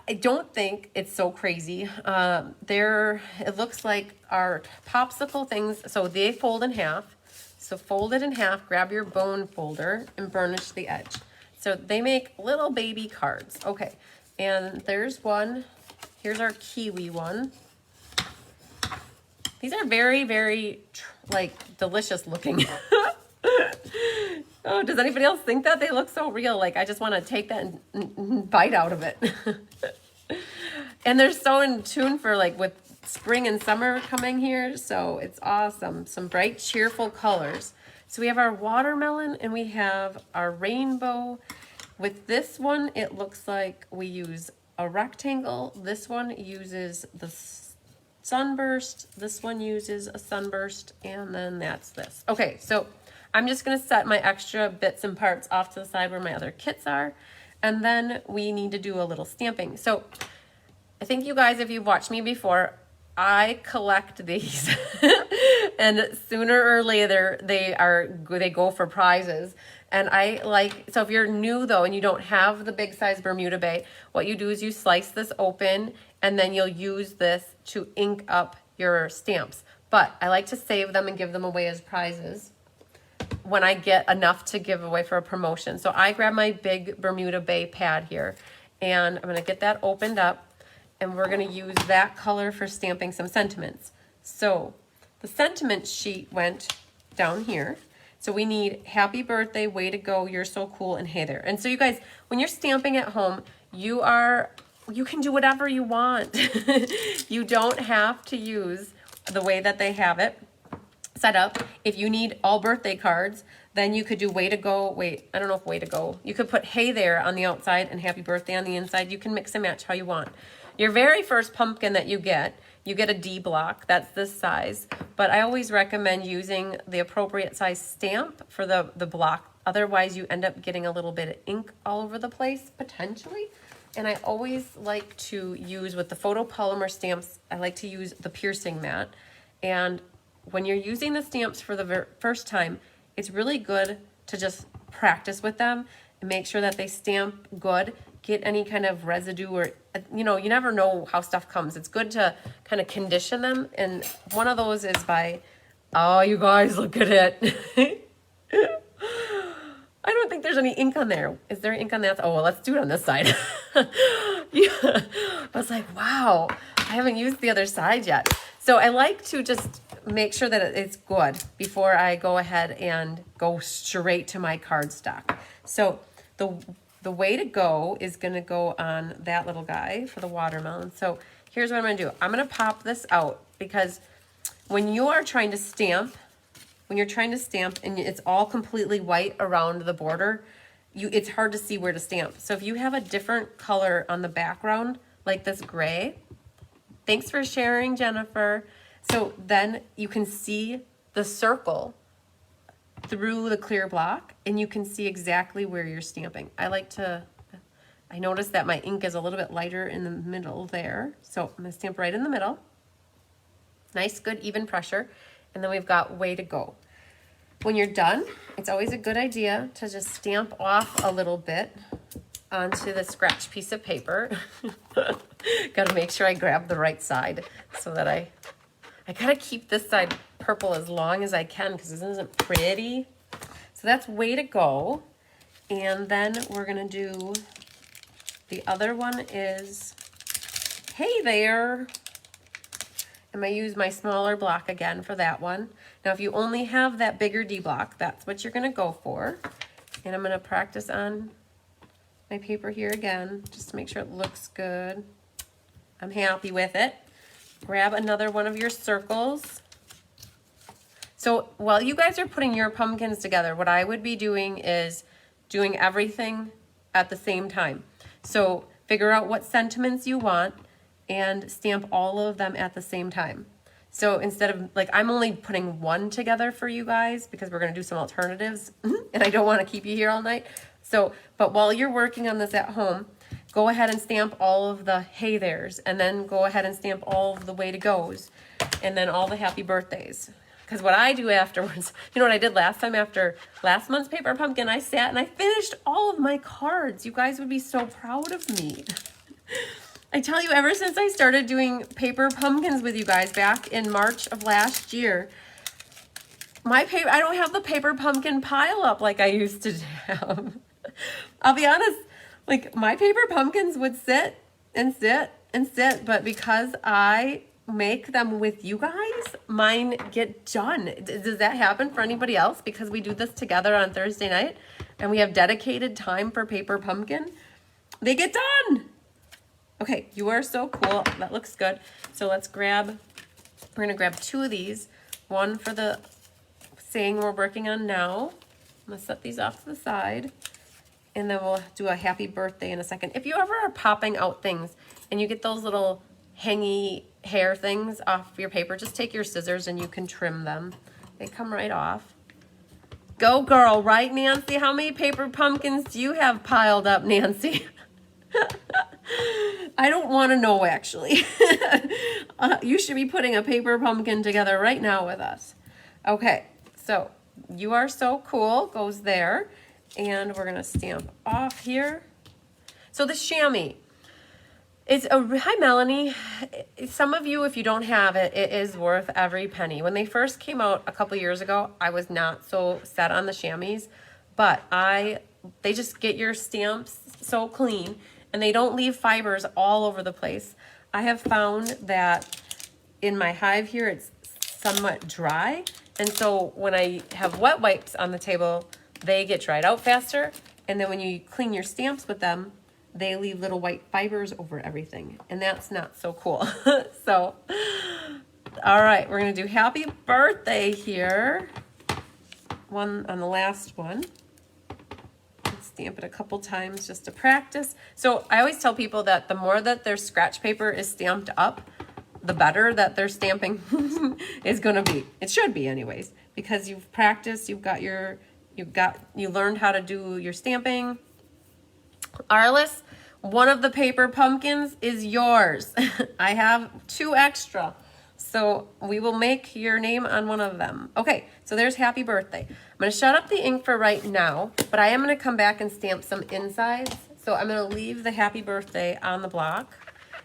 I don't think it's so crazy. It looks like our popsicle things, so they fold in half. So fold it in half, grab your bone folder, and burnish the edge. So they make little baby cards. Okay, and there's one. Here's our kiwi one. These are very, very, like, delicious looking. Oh, does anybody else think that? They look so real. Like, I just want to take that and bite out of it. And they're so in tune for, like, with spring and summer coming here. So it's awesome. Some bright, cheerful colors. So we have our watermelon and we have our rainbow. With this one, it looks like we use a rectangle. This one uses the sunburst. This one uses a sunburst. And then that's this. Okay, so I'm just going to set my extra bits and parts off to the side where my other kits are. And then we need to do a little stamping. So I think you guys, if you've watched me before, I collect these. And sooner or later, they go for prizes. And I like, so if you're new though, and you don't have the big size Bermuda Bay, what you do is you slice this open, and then you'll use this to ink up your stamps. But I like to save them and give them away as prizes. when I get enough to give away for a promotion. So I grab my big Bermuda Bay pad here, and I'm gonna get that opened up, and we're gonna use that color for stamping some sentiments. So the sentiment sheet went down here. So we need happy birthday, way to go, you're so cool, and hey there. And so you guys, when you're stamping at home, you can do whatever you want. You don't have to use the way that they have it set up. If you need all birthday cards, then you could do way to go. Wait, I don't know if way to go. You could put hey there on the outside and happy birthday on the inside. You can mix and match how you want. Your very first pumpkin that you get a D block. That's this size. But I always recommend using the appropriate size stamp for the block. Otherwise, you end up getting a little bit of ink all over the place, potentially. And I always like to use, with the photopolymer stamps, I like to use the piercing mat. And when you're using the stamps for the first time, it's really good to just practice with them and make sure that they stamp good, get any kind of residue or, you know, you never know how stuff comes. It's good to kind of condition them. And one of those is by, oh, you guys, look at it. I don't think there's any ink on there. Is there ink on that? Oh, well, let's do it on this side. Yeah. I was like, wow, I haven't used the other side yet. So I like to just make sure that it's good before I go ahead and go straight to my cardstock. So the way to go is going to go on that little guy for the watermelon. So here's what I'm going to do. I'm going to pop this out because when you are trying to stamp, and it's all completely white around the border, it's hard to see where to stamp. So if you have a different color on the background, like this gray, thanks for sharing, Jennifer. So then you can see the circle through the clear block and you can see exactly where you're stamping. I noticed that my ink is a little bit lighter in the middle there. So I'm gonna stamp right in the middle. Nice, good, even pressure. And then we've got way to go. When you're done, it's always a good idea to just stamp off a little bit onto the scratch piece of paper. Got to make sure I grab the right side so that I got to keep this side purple as long as I can because this isn't pretty. So that's way to go. And then we're going to do, the other one is, hey there. I'm going to use my smaller block again for that one. Now, if you only have that bigger D block, that's what you're going to go for. And I'm going to practice on my paper here again, just to make sure it looks good. I'm happy with it. Grab another one of your circles. So while you guys are putting your pumpkins together, what I would be doing is doing everything at the same time. So figure out what sentiments you want and stamp all of them at the same time. So instead of, like, I'm only putting one together for you guys because we're going to do some alternatives and I don't want to keep you here all night. So, but while you're working on this at home, go ahead and stamp all of the hey there's, and then go ahead and stamp all of the way to goes, and then all the happy birthdays. Because what I do afterwards, you know what I did last time after last month's paper pumpkin, I sat and I finished all of my cards. You guys would be so proud of me. I tell you, ever since I started doing paper pumpkins with you guys back in March of last year, I don't have the paper pumpkin pile up like I used to have. I'll be honest, like my paper pumpkins would sit and sit and sit, but because I make them with you guys, mine get done. Does that happen for anybody else? Because we do this together on Thursday night and we have dedicated time for paper pumpkin, they get done. Okay, you are so cool. That looks good. So we're gonna grab two of these. One for the saying we're working on now. I'm gonna set these off to the side. And then we'll do a happy birthday in a second. If you ever are popping out things and you get those little hangy hair things off your paper, just take your scissors and you can trim them. They come right off. Go girl, right, Nancy? How many paper pumpkins do you have piled up, Nancy? I don't want to know, actually. You should be putting a paper pumpkin together right now with us. Okay, so you are so cool goes there. And we're going to stamp off here. So the chamois, Hi, Melanie. Some of you, if you don't have it, it is worth every penny. When they first came out a couple years ago, I was not so set on the chamois, but they just get your stamps so clean and they don't leave fibers all over the place. I have found that in my hive here, it's somewhat dry. And so when I have wet wipes on the table, they get dried out faster. And then when you clean your stamps with them, they leave little white fibers over everything. And that's not so cool. So, all right, we're gonna do happy birthday here. One on the last one. Stamp it a couple times just to practice. So I always tell people that the more that their scratch paper is stamped up, the better that their stamping is gonna be. It should be anyways, because you've practiced, you learned how to do your stamping. Arliss, one of the paper pumpkins is yours. I have 2 extra. So we will make your name on one of them. Okay, so there's happy birthday. I'm gonna shut up the ink for right now, but I am gonna come back and stamp some insides. So I'm gonna leave the happy birthday on the block.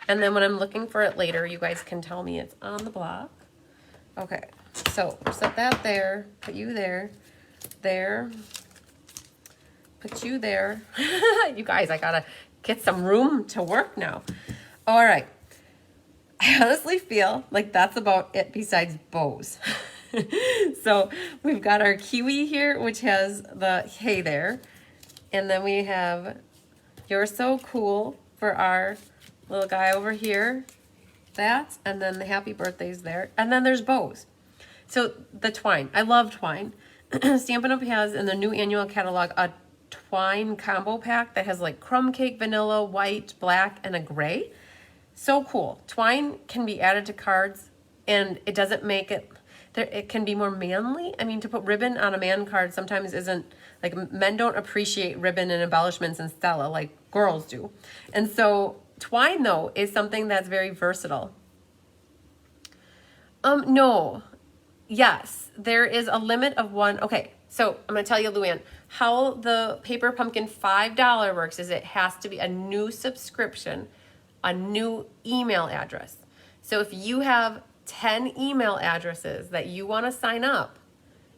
And then when I'm looking for it later, you guys can tell me it's on the block. Okay, so set that there, put you there, there, put you there. You guys, I gotta get some room to work now. All right. I honestly feel like that's about it besides bows. So we've got our kiwi here, which has the hey there. And then we have you're so cool for our little guy over here. That, and then the happy birthday's there. And then there's bows. So the twine, I love twine. Stampin' Up! Has in the new annual catalog a twine combo pack that has like crumb cake, vanilla, white, black, and a gray. So cool. Twine can be added to cards and it doesn't make it, it can be more manly. I mean, to put ribbon on a man card sometimes isn't, like men don't appreciate ribbon and embellishments and stella like girls do. And so twine though is something that's very versatile. No. Yes, there is a limit of one. Okay, so I'm gonna tell you, Luann, how the Paper Pumpkin $5 works is it has to be a new subscription, a new email address. So if you have 10 email addresses that you want to sign up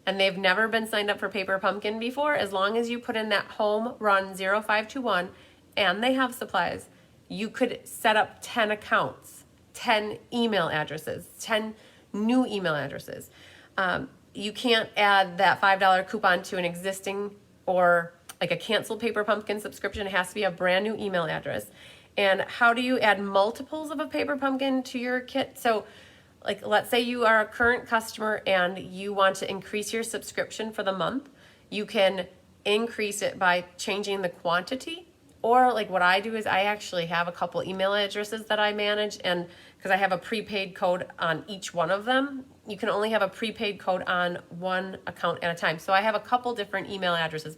and they've never been signed up for Paper Pumpkin before, as long as you put in that home run 0521 and they have supplies, you could set up 10 accounts, 10 email addresses, 10 new email addresses. You can't add that $5 coupon to an existing or like a canceled Paper Pumpkin subscription. It has to be a brand new email address. And how do you add multiples of a Paper Pumpkin to your kit? So like, let's say you are a current customer and you want to increase your subscription for the month. You can increase it by changing the quantity. Or like what I do is I actually have a couple email addresses that I manage, and because I have a prepaid code on each one of them, you can only have a prepaid code on one account at a time. So I have a couple different email addresses,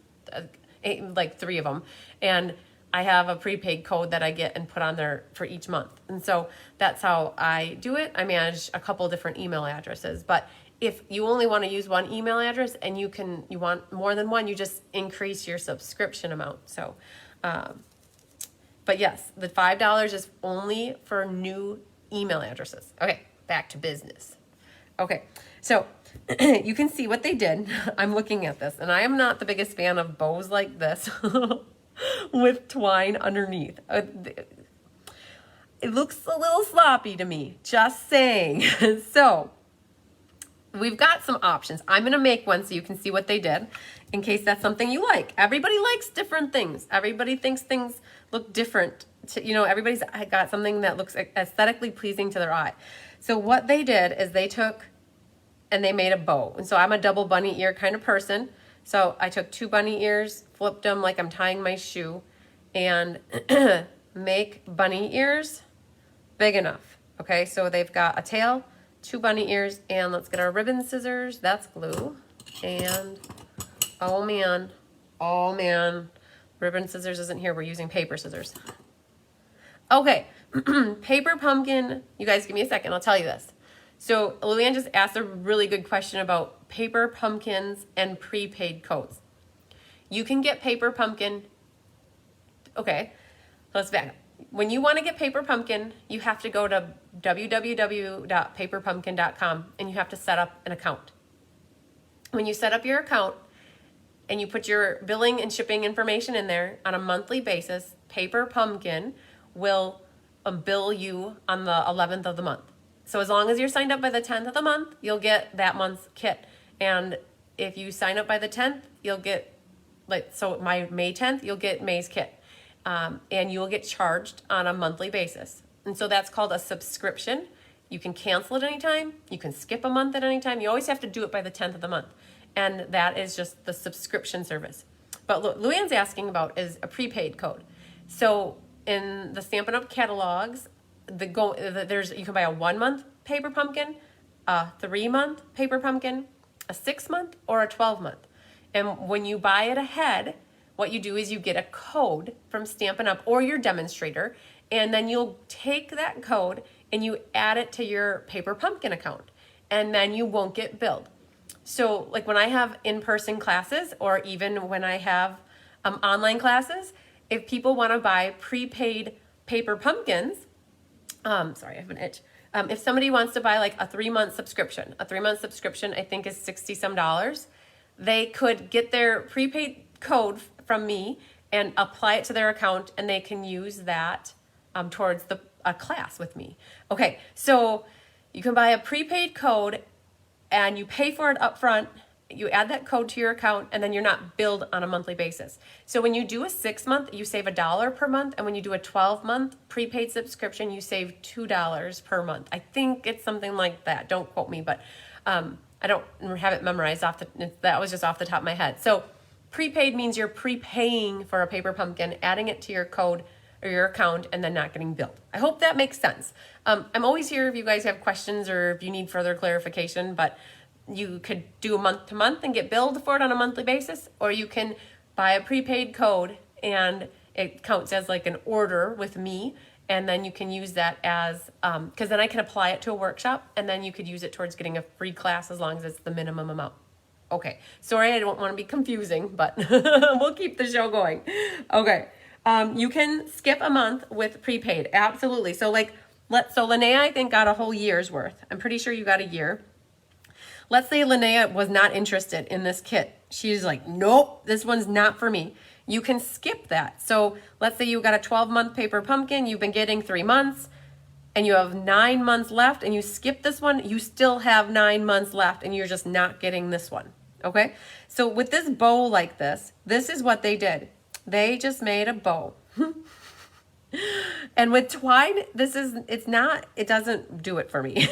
like 3 of them, and I have a prepaid code that I get and put on there for each month. And so that's how I do it. I manage a couple different email addresses. But if you only want to use one email address and you want more than one, you just increase your subscription amount. So, but yes, the $5 is only for new email addresses. Okay, back to business. Okay, so you can see what they did. I'm looking at this, and I am not the biggest fan of bows like this. With twine underneath. It looks a little sloppy to me, just saying. So we've got some options. I'm going to make one so you can see what they did in case that's something you like. Everybody likes different things. Everybody thinks things look different. Everybody's got something that looks aesthetically pleasing to their eye. So what they did is they took and they made a bow. And so I'm a double bunny ear kind of person. So I took 2 bunny ears, flipped them like I'm tying my shoe, and make bunny ears big enough. Okay, so they've got a tail, 2 bunny ears, and let's get our ribbon scissors. That's glue. And oh man, ribbon scissors isn't here. We're using paper scissors. Okay, Paper Pumpkin, you guys give me a second, I'll tell you this. So Luann just asked a really good question about Paper Pumpkins and prepaid codes. You can get Paper Pumpkin, okay, let's back up. when you want to get Paper Pumpkin, you have to go to www.paperpumpkin.com and you have to set up an account. When you set up your account and you put your billing and shipping information in there on a monthly basis, Paper Pumpkin will bill you on the 11th of the month. So as long as you're signed up by the 10th of the month, you'll get that month's kit. And if you sign up by the 10th, you'll get, my May 10th, you'll get May's kit. And you will get charged on a monthly basis. And so that's called a subscription. You can cancel it anytime. You can skip a month at any time. You always have to do it by the 10th of the month. And that is just the subscription service. But what Luann's asking about is a prepaid code. So in the Stampin' Up! Catalogs, you can buy a 1-month Paper Pumpkin, a 3-month Paper Pumpkin, a 6-month, or a 12-month. And when you buy it ahead, what you do is you get a code from Stampin' Up! Or your demonstrator, and then you'll take that code and you add it to your Paper Pumpkin account, and then you won't get billed. So like when I have in-person classes, or even when I have online classes, if people want to buy prepaid Paper Pumpkins, sorry, I have an itch. If somebody wants to buy like a 3-month subscription, I think is $60 some. They could get their prepaid code from me and apply it to their account, and they can use that towards a class with me. Okay, so you can buy a prepaid code and you pay for it up front. You add that code to your account, and then you're not billed on a monthly basis. So when you do a 6-month, you save $1 per month, and when you do a 12-month prepaid subscription, you save $2 per month. I think it's something like that. Don't quote me, but I don't have it memorized that was just off the top of my head. So prepaid means you're prepaying for a Paper Pumpkin, adding it to your code or your account, and then not getting billed. I hope that makes sense. I'm always here if you guys have questions or if you need further clarification, but you could do a month to month and get billed for it on a monthly basis, or you can buy a prepaid code and it counts as like an order with me, and then you can use that as, because then I can apply it to a workshop, and then you could use it towards getting a free class as long as it's the minimum amount. Okay, sorry, I don't want to be confusing, but we'll keep the show going. Okay, you can skip a month with prepaid, absolutely. So Linnea, I think, got a whole year's worth. I'm pretty sure you got a year. Let's say Linnea was not interested in this kit. She's like, nope, this one's not for me. You can skip that. So let's say you got a 12-month Paper Pumpkin, you've been getting 3 months, and you have 9 months left, and you skip this one, you still have 9 months left, and you're just not getting this one, okay? So with this bow like this is what they did. They just made a bow. And with twine, it doesn't do it for me.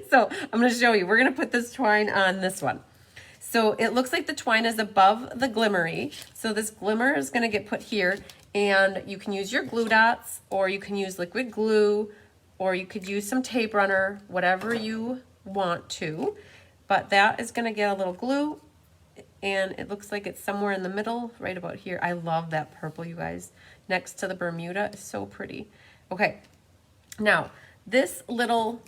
So I'm going to show you. We're going to put this twine on this one. So it looks like the twine is above the glimmery. So this glimmer is going to get put here, and you can use your glue dots, or you can use liquid glue, or you could use some tape runner, whatever you want to. But that is going to get a little glue, and it looks like it's somewhere in the middle, right about here. I love that purple, you guys. Next to the Bermuda, it's so pretty. Okay, now this little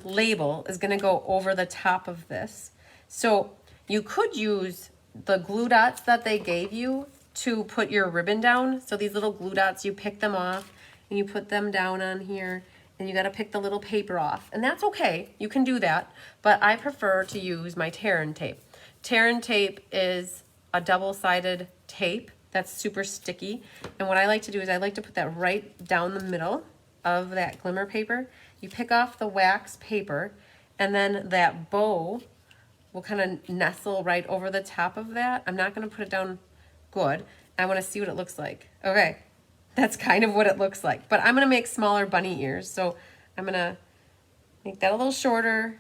label is gonna go over the top of this. So you could use the glue dots that they gave you to put your ribbon down. So these little glue dots, you pick them off and you put them down on here, and you gotta pick the little paper off. And that's okay, you can do that, but I prefer to use my Terran tape. Terran tape is a double-sided tape that's super sticky. And what I like to do is I like to put that right down the middle of that glimmer paper. You pick off the wax paper, and then that bow will kind of nestle right over the top of that. I'm not gonna put it down good. I wanna see what it looks like. Okay, that's kind of what it looks like. But I'm gonna make smaller bunny ears. So I'm gonna make that a little shorter,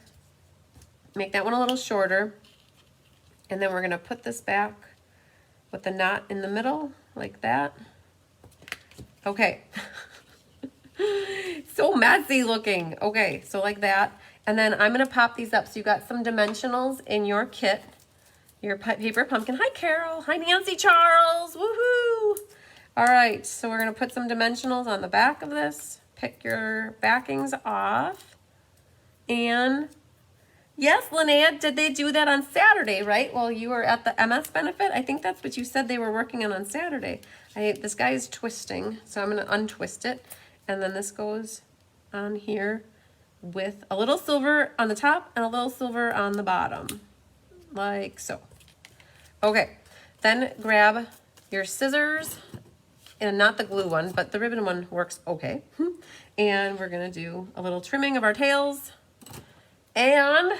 make that one a little shorter, and then we're gonna put this back with the knot in the middle, like that. Okay. So messy looking. Okay, so like that. And then I'm gonna pop these up. So you got some dimensionals in your kit, your Paper Pumpkin. Hi, Carol. Hi, Nancy Charles. Woohoo! All right, so we're gonna put some dimensionals on the back of this. Pick your backings off. And Yes, Linnea, did they do that on Saturday, right? Well, you were at the MS benefit. I think that's what you said they were working on Saturday. This guy is twisting, so I'm going to untwist it. And then this goes on here with a little silver on the top and a little silver on the bottom, like so. Okay, then grab your scissors, and not the glue one, but the ribbon one works okay. And we're going to do a little trimming of our tails. And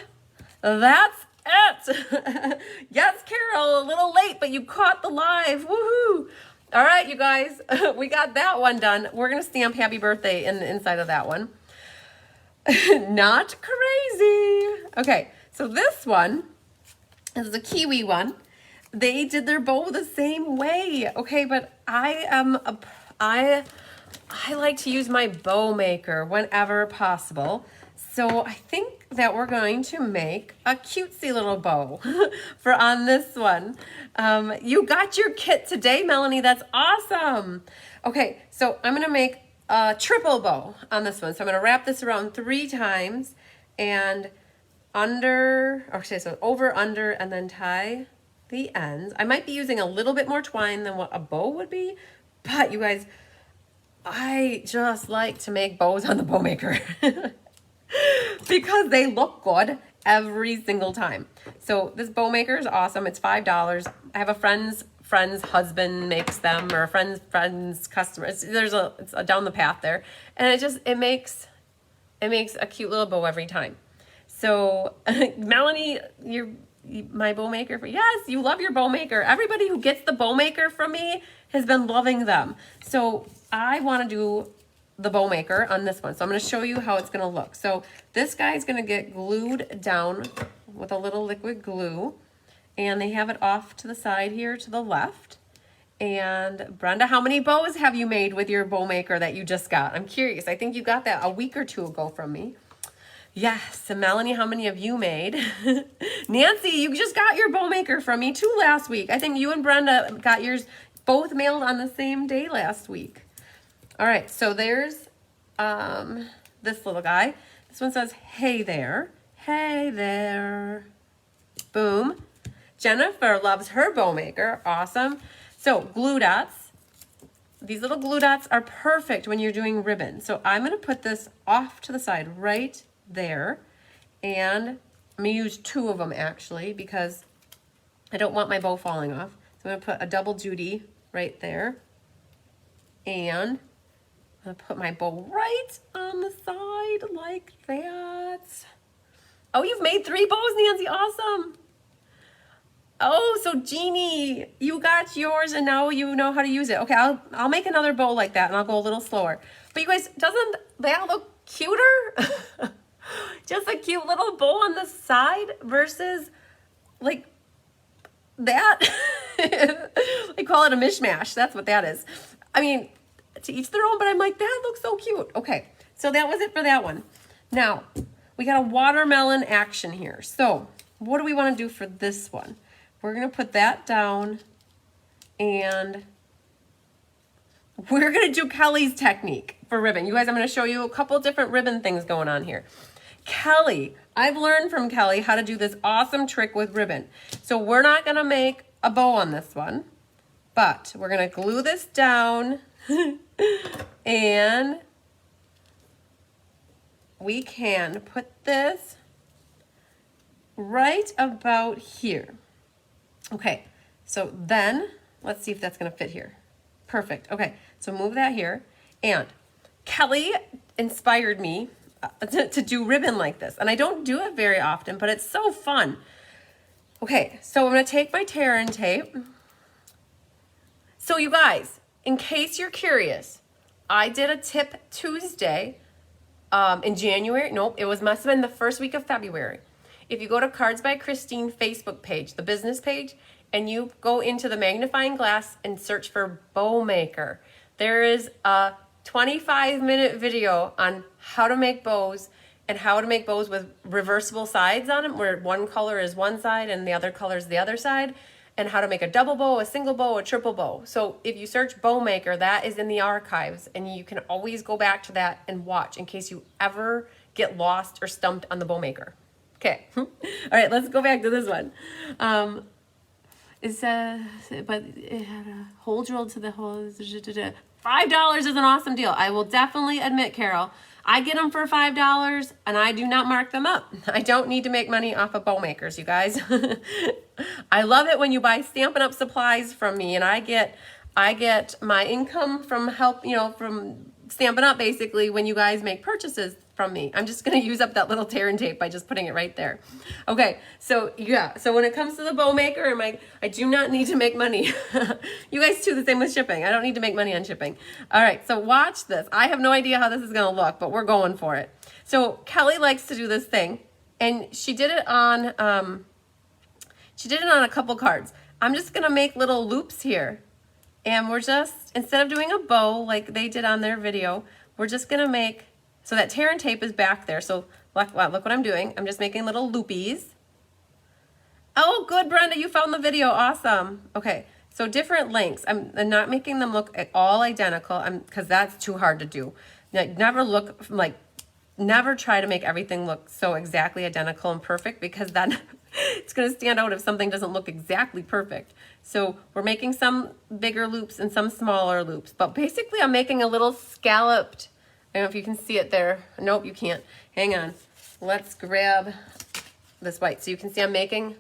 that's it. Yes, Carol, a little late, but you caught the live. Woohoo. All right, you guys, we got that one done. We're going to stamp happy birthday in the inside of that one. Not crazy. Okay, so this one is the kiwi one. They did their bow the same way. Okay, but I like to use my bow maker whenever possible. So I think that we're going to make a cutesy little bow for on this one. You got your kit today, Melanie. That's awesome. Okay, so I'm going to make a triple bow on this one. So I'm going to wrap this around 3 times and over, under, and then tie the ends. I might be using a little bit more twine than what a bow would be, but you guys, I just like to make bows on the bow maker. Because they look good every single time. So this bow maker is awesome. It's $5. I have a friend's husband makes them, or a friend's customer. It's down the path there, and it makes a cute little bow every time. So Melanie, my bow maker. Yes, you love your bow maker. Everybody who gets the bow maker from me has been loving them. So I want to do the bow maker on this one. So I'm going to show you how it's going to look. So this guy is going to get glued down with a little liquid glue, and they have it off to the side here to the left. And Brenda, how many bows have you made with your bow maker that you just got? I'm curious. I think you got that a week or 2 ago from me. Yes. And Melanie, how many have you made? Nancy, you just got your bow maker from me too last week. I think you and Brenda got yours both mailed on the same day last week. All right, so there's this little guy. This one says, hey there. Hey there. Boom. Jennifer loves her bow maker. Awesome. So glue dots. These little glue dots are perfect when you're doing ribbon. So I'm going to put this off to the side right there. And I'm going to use 2 of them actually because I don't want my bow falling off. So I'm going to put a double duty right there. And I'm going to put my bow right on the side like that. Oh, you've made 3 bows, Nancy. Awesome. Oh, so Jeannie, you got yours and now you know how to use it. Okay, I'll make another bow like that and I'll go a little slower. But you guys, doesn't that look cuter? Just a cute little bow on the side versus like that. I call it a mishmash. That's what that is. I mean, to each their own, but I'm like, that looks so cute. Okay, so that was it for that one. Now, we got a watermelon action here. So what do we want to do for this one? We're going to put that down and we're going to do Kelly's technique for ribbon. You guys, I'm going to show you a couple different ribbon things going on here. Kelly, I've learned from Kelly how to do this awesome trick with ribbon. So we're not going to make a bow on this one, but we're going to glue this down and we can put this right about here. Okay, so then let's see if that's going to fit here. Perfect. Okay, so move that here. And Kelly inspired me to do ribbon like this. And I don't do it very often, but it's so fun. Okay, so I'm going to take my tear-in tape. So you guys, in case you're curious, I did a tip Tuesday in January. Nope, must have been the first week of February. If you go to Cards by Christine Facebook page, the business page, and you go into the magnifying glass and search for bow maker, there is a 25-minute video on how to make bows and how to make bows with reversible sides on them, where one color is one side and the other color is the other side, and how to make a double bow, a single bow, a triple bow. So if you search bow maker, that is in the archives, and you can always go back to that and watch in case you ever get lost or stumped on the bow maker. Okay. All right, let's go back to this one. It says, but it had a hole drilled to the hole. $5 is an awesome deal. I will definitely admit, Carol, I get them for $5 and I do not mark them up. I don't need to make money off of bow makers, you guys. I love it when you buy Stampin' Up! Supplies from me, and I get my income from from Stampin' Up! Basically when you guys make purchases from me. I'm just going to use up that little tear and tape by just putting it right there. Okay, so yeah, so when it comes to the bow maker, I do not need to make money. You guys too, the same with shipping. I don't need to make money on shipping. All right, so watch this. I have no idea how this is going to look, but we're going for it. So Kelly likes to do this thing, and she did it on a couple cards. I'm just going to make little loops here. And we're just, instead of doing a bow like they did on their video, we're just going to make, so that tear and tape is back there. So look what I'm doing. I'm just making little loopies. Oh, good, Brenda, you found the video. Awesome. Okay, so different lengths. I'm not making them look at all identical because that's too hard to do. Never try to make everything look so exactly identical and perfect, because then it's going to stand out if something doesn't look exactly perfect. So we're making some bigger loops and some smaller loops. But basically I'm making a little scalloped, I don't know if you can see it there. Nope, you can't. Hang on. Let's grab this white. So you can see I'm making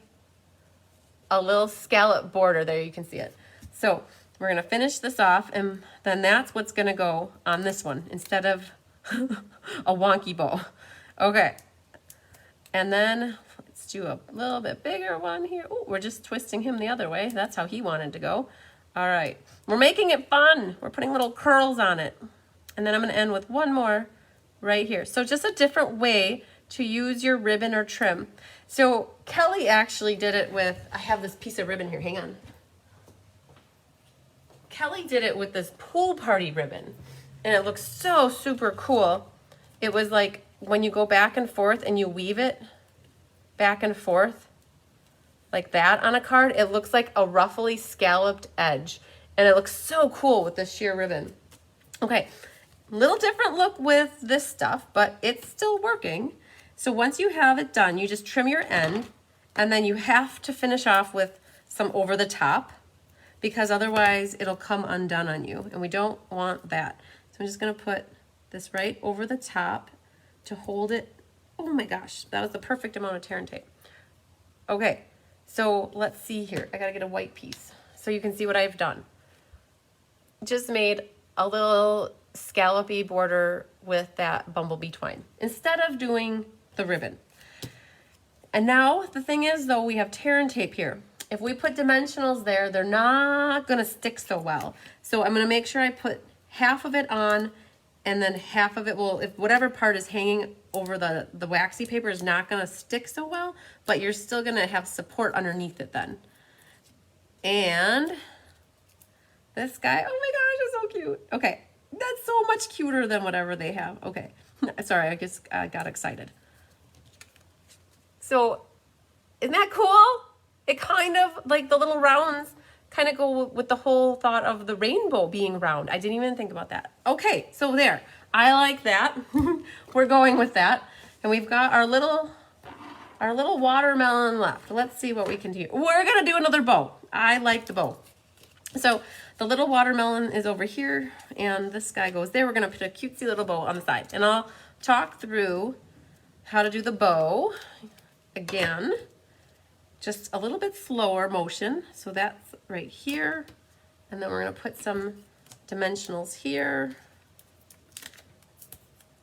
a little scallop border there. You can see it. So we're going to finish this off, and then that's what's going to go on this one instead of a wonky bow. Okay. And then let's do a little bit bigger one here. Oh, we're just twisting him the other way. That's how he wanted to go. All right. We're making it fun. We're putting little curls on it. And then I'm going to end with one more right here. So just a different way to use your ribbon or trim. So Kelly actually did it with, I have this piece of ribbon here. Hang on. Kelly did it with this pool party ribbon, and it looks so super cool. It was like when you go back and forth and you weave it back and forth like that on a card, it looks like a ruffly scalloped edge, and it looks so cool with this sheer ribbon. Okay, little different look with this stuff, but it's still working. So once you have it done, you just trim your end, and then you have to finish off with some over the top, because otherwise it'll come undone on you, and we don't want that. So I'm just going to put this right over the top to hold it. Oh my gosh, that was the perfect amount of tear and tape. Okay, so let's see here. I got to get a white piece so you can see what I've done. Just made a little scallopy border with that bumblebee twine instead of doing the ribbon. And now the thing is, though, we have tear and tape here. If we put dimensionals there, they're not going to stick so well. So I'm going to make sure I put half of it on, and then half of it will, if whatever part is hanging over the waxy paper is not going to stick so well, but you're still going to have support underneath it then. And this guy, oh my gosh, it's so cute. Okay, that's so much cuter than whatever they have. Okay, sorry, I just got excited. So isn't that cool? It kind of, like the little rounds kind of go with the whole thought of the rainbow being round. I didn't even think about that. Okay, so there. I like that. We're going with that. And we've got our little watermelon left. Let's see what we can do. We're going to do another bow. I like the bow. So the little watermelon is over here, and this guy goes there. We're going to put a cutesy little bow on the side. And I'll talk through how to do the bow again. Just a little bit slower motion. So that's right here. And then we're going to put some dimensionals here.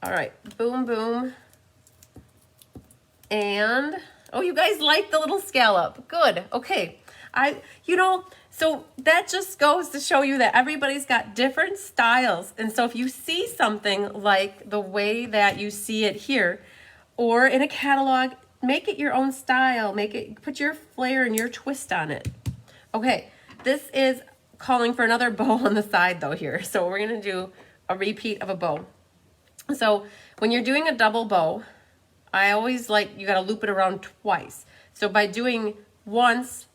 All right, boom, boom. And, oh, you guys like the little scallop. Good, okay. So that just goes to show you that everybody's got different styles. And so if you see something like the way that you see it here, or in a catalog, make it your own style. Put your flair and your twist on it. Okay, this is calling for another bow on the side though here. So we're gonna do a repeat of a bow. So when you're doing a double bow, I always like, you gotta loop it around twice. So by doing once,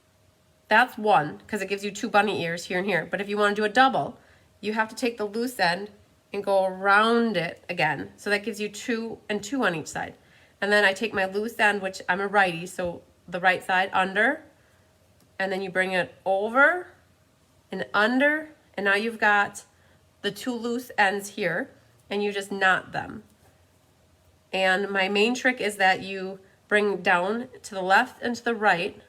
that's one, because it gives you two bunny ears here and here. But if you wanna do a double, you have to take the loose end and go around it again. So that gives you two and two on each side. And then I take my loose end, which I'm a righty, so the right side under, and then you bring it over and under, and now you've got the two loose ends here, and you just knot them. And my main trick is that you bring down to the left and to the right.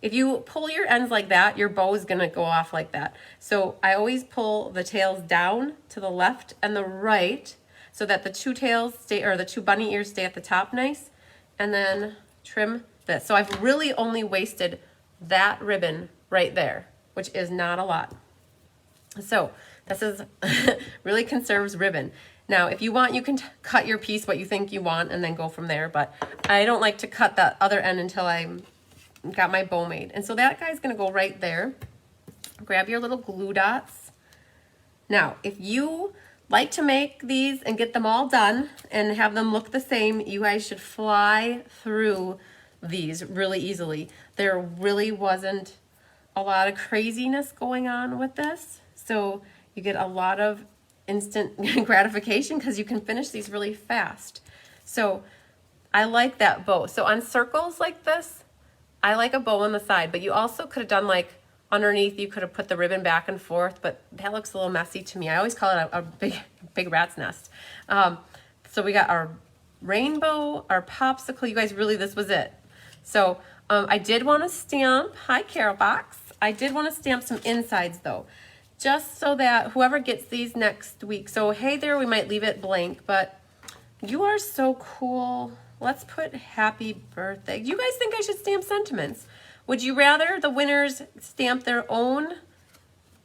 If you pull your ends like that, your bow is gonna go off like that. So I always pull the tails down to the left and the right so that the two tails stay, or the two bunny ears stay at the top nice, and then trim this. So I've really only wasted that ribbon right there, which is not a lot. So this is really conserves ribbon. Now, if you want, you can cut your piece what you think you want and then go from there, but I don't like to cut that other end until I got my bow made. And so that guy's gonna go right there. Grab your little glue dots. Now, if you like to make these and get them all done and have them look the same, you guys should fly through these really easily. There really wasn't a lot of craziness going on with this, so you get a lot of instant gratification because you can finish these really fast. So I like that bow. So on circles like this, I like a bow on the side, but you also could have done like underneath, you could have put the ribbon back and forth, but that looks a little messy to me. I always call it a big rat's nest. So we got our rainbow, our popsicle. You guys, really, this was it. So I did want to stamp, hi Carol Box. I did want to stamp some insides though, just so that whoever gets these next week. So hey there, we might leave it blank, but you are so cool. Let's put happy birthday. You guys think I should stamp sentiments? Would you rather the winners stamp their own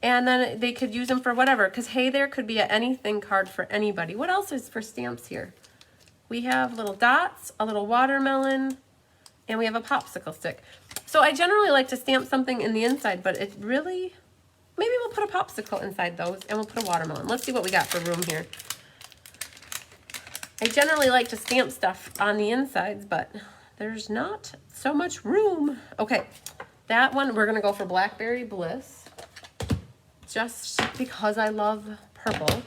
and then they could use them for whatever? Because hey there could be an anything card for anybody. What else is for stamps here? We have little dots, a little watermelon, and we have a popsicle stick. So I generally like to stamp something in the inside, but it really, maybe we'll put a popsicle inside those and we'll put a watermelon. Let's see what we got for room here. I generally like to stamp stuff on the insides, but there's not so much room. Okay, that one, we're gonna go for Blackberry Bliss, just because I love purple. I'm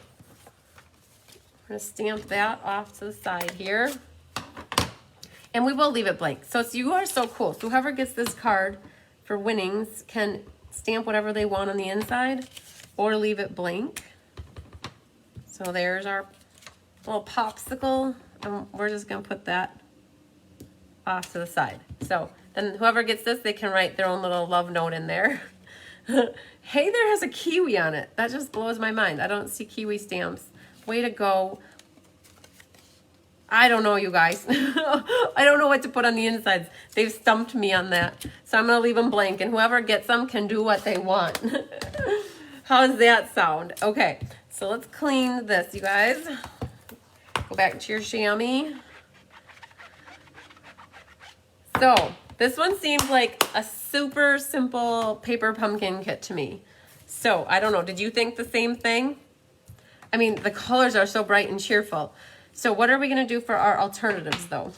gonna stamp that off to the side here. And we will leave it blank. So you are so cool. So whoever gets this card for winnings can stamp whatever they want on the inside or leave it blank. So there's our little popsicle. And we're just gonna put that off to the side. So then whoever gets this, they can write their own little love note in there. Hey, there has a kiwi on it. That just blows my mind. I don't see kiwi stamps. Way to go. I don't know, you guys. I don't know what to put on the insides. They've stumped me on that. So I'm going to leave them blank, and whoever gets them can do what they want. How does that sound? Okay, so let's clean this, you guys. Go back to your chamois. So this one seems like a super simple paper pumpkin kit to me. So I don't know, did you think the same thing? I mean, the colors are so bright and cheerful. So what are we gonna do for our alternatives though?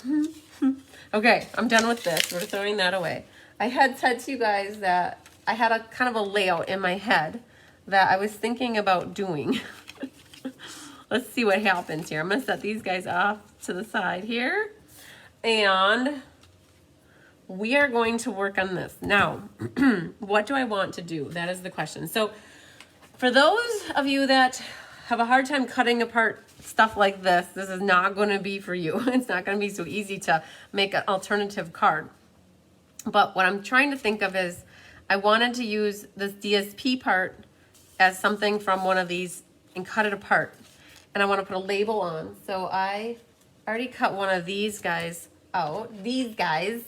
Okay, I'm done with this. We're throwing that away. I had said to you guys that I had a kind of a layout in my head that I was thinking about doing. Let's see what happens here. I'm gonna set these guys off to the side here. And we are going to work on this. Now, what do I want to do? That is the question. So for those of you that have a hard time cutting apart stuff like this, this is not going to be for you. It's not going to be so easy to make an alternative card. But what I'm trying to think of is I wanted to use this DSP part as something from one of these and cut it apart. And I want to put a label on. So I already cut one of these guys out. These guys.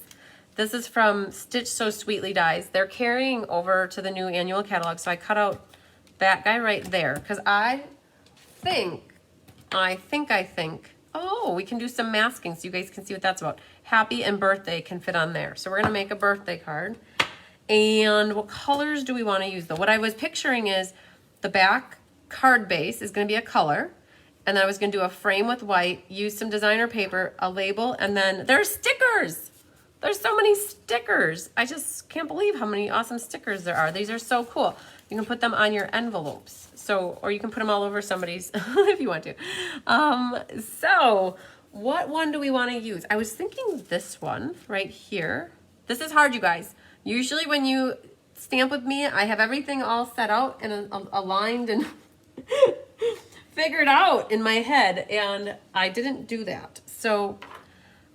This is from Stitch So Sweetly Dies. They're carrying over to the new annual catalog. So I cut out that guy right there because I think, oh, we can do some masking so you guys can see what that's about. Happy and birthday can fit on there. So we're gonna make a birthday card. And what colors do we wanna use though? What I was picturing is the back card base is gonna be a color. And then I was gonna do a frame with white, use some designer paper, a label, and then there's stickers. There's so many stickers. I just can't believe how many awesome stickers there are. These are so cool. You can put them on your envelopes. So, or you can put them all over somebody's if you want to. So what one do we want to use? I was thinking this one right here. This is hard, you guys. Usually when you stamp with me, I have everything all set out and aligned and figured out in my head, and I didn't do that. So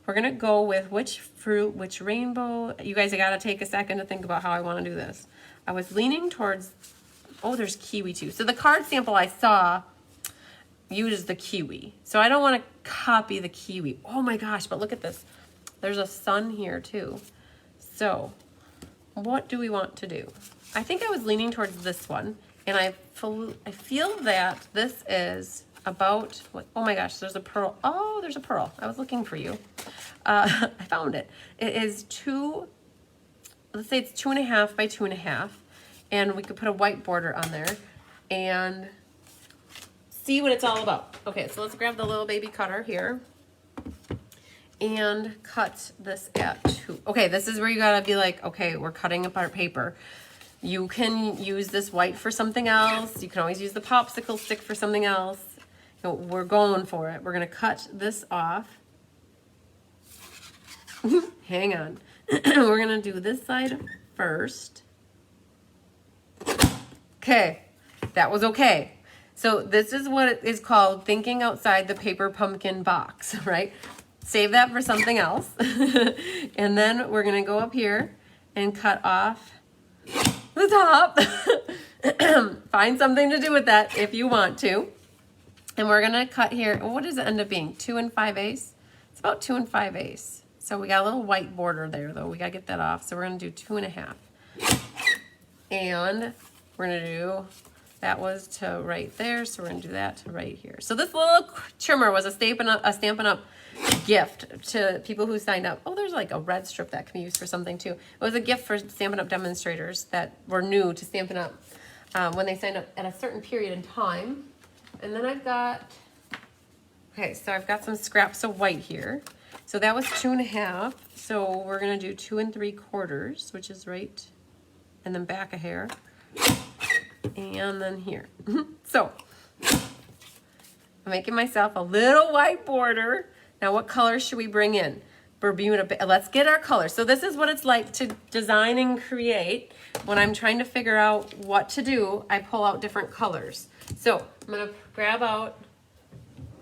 we're gonna go with which fruit, which rainbow. You guys, I gotta take a second to think about how I wanna do this. I was leaning towards, oh, there's kiwi too. So the card sample I saw used the kiwi. So I don't wanna copy the kiwi. Oh my gosh, but look at this. There's a sun here too. So what do we want to do? I think I was leaning towards this one, and I feel that this is about, what, oh my gosh, there's a pearl. Oh, there's a pearl. I was looking for you. I found it. It is let's say it's 2.5 by 2.5, and we could put a white border on there and see what it's all about. Okay, so let's grab the little baby cutter here and cut this at 2. Okay, this is where you gotta be like, okay, we're cutting apart paper. You can use this white for something else. You can always use the popsicle stick for something else. You know, we're going for it. We're gonna cut this off. Hang on. We're gonna do this side first. Okay, that was okay. So this is what it is called thinking outside the paper pumpkin box, right? Save that for something else. And then we're gonna go up here and cut off the top. Find something to do with that if you want to. And we're gonna cut here. What does it end up being? 2 5/8? It's about 2 5/8. So we got a little white border there though. We gotta get that off. So we're gonna do 2.5. And we're gonna do, that was to right there. So we're gonna do that to right here. So this little trimmer was a Stampin' Up gift to people who signed up. Oh, there's like a red strip that can be used for something too. It was a gift for Stampin' Up demonstrators that were new to Stampin' Up when they signed up at a certain period in time. And then I've got, okay, so I've got some scraps of white here. So that was 2.5. So we're gonna do 2 3/4, which is right, and then back a hair, and then here. So I'm making myself a little white border. Now what color should we bring in? Bermuda, let's get our color. So this is what it's like to design and create. When I'm trying to figure out what to do, I pull out different colors. So I'm gonna grab out,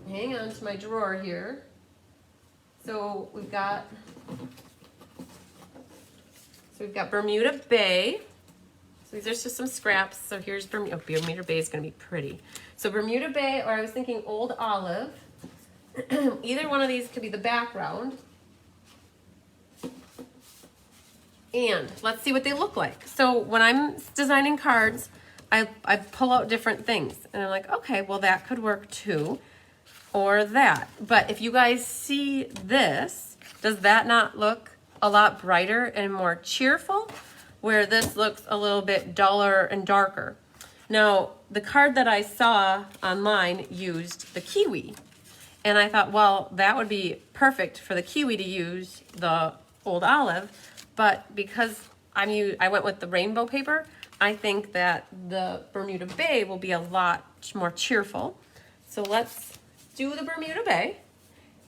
hang on to my drawer here. So we've got Bermuda Bay. So these are just some scraps. So here's Bermuda, oh, Bermuda Bay is gonna be pretty. So Bermuda Bay, or I was thinking Old Olive. Either one of these could be the background. And let's see what they look like. So when I'm designing cards, I pull out different things. And I'm like, okay, well that could work too. Or that. But if you guys see this, does that not look a lot brighter and more cheerful? Where this looks a little bit duller and darker. Now, the card that I saw online used the kiwi. And I thought, well, that would be perfect for the kiwi to use the Old Olive. But because I went with the rainbow paper, I think that the Bermuda Bay will be a lot more cheerful. So let's do the Bermuda Bay,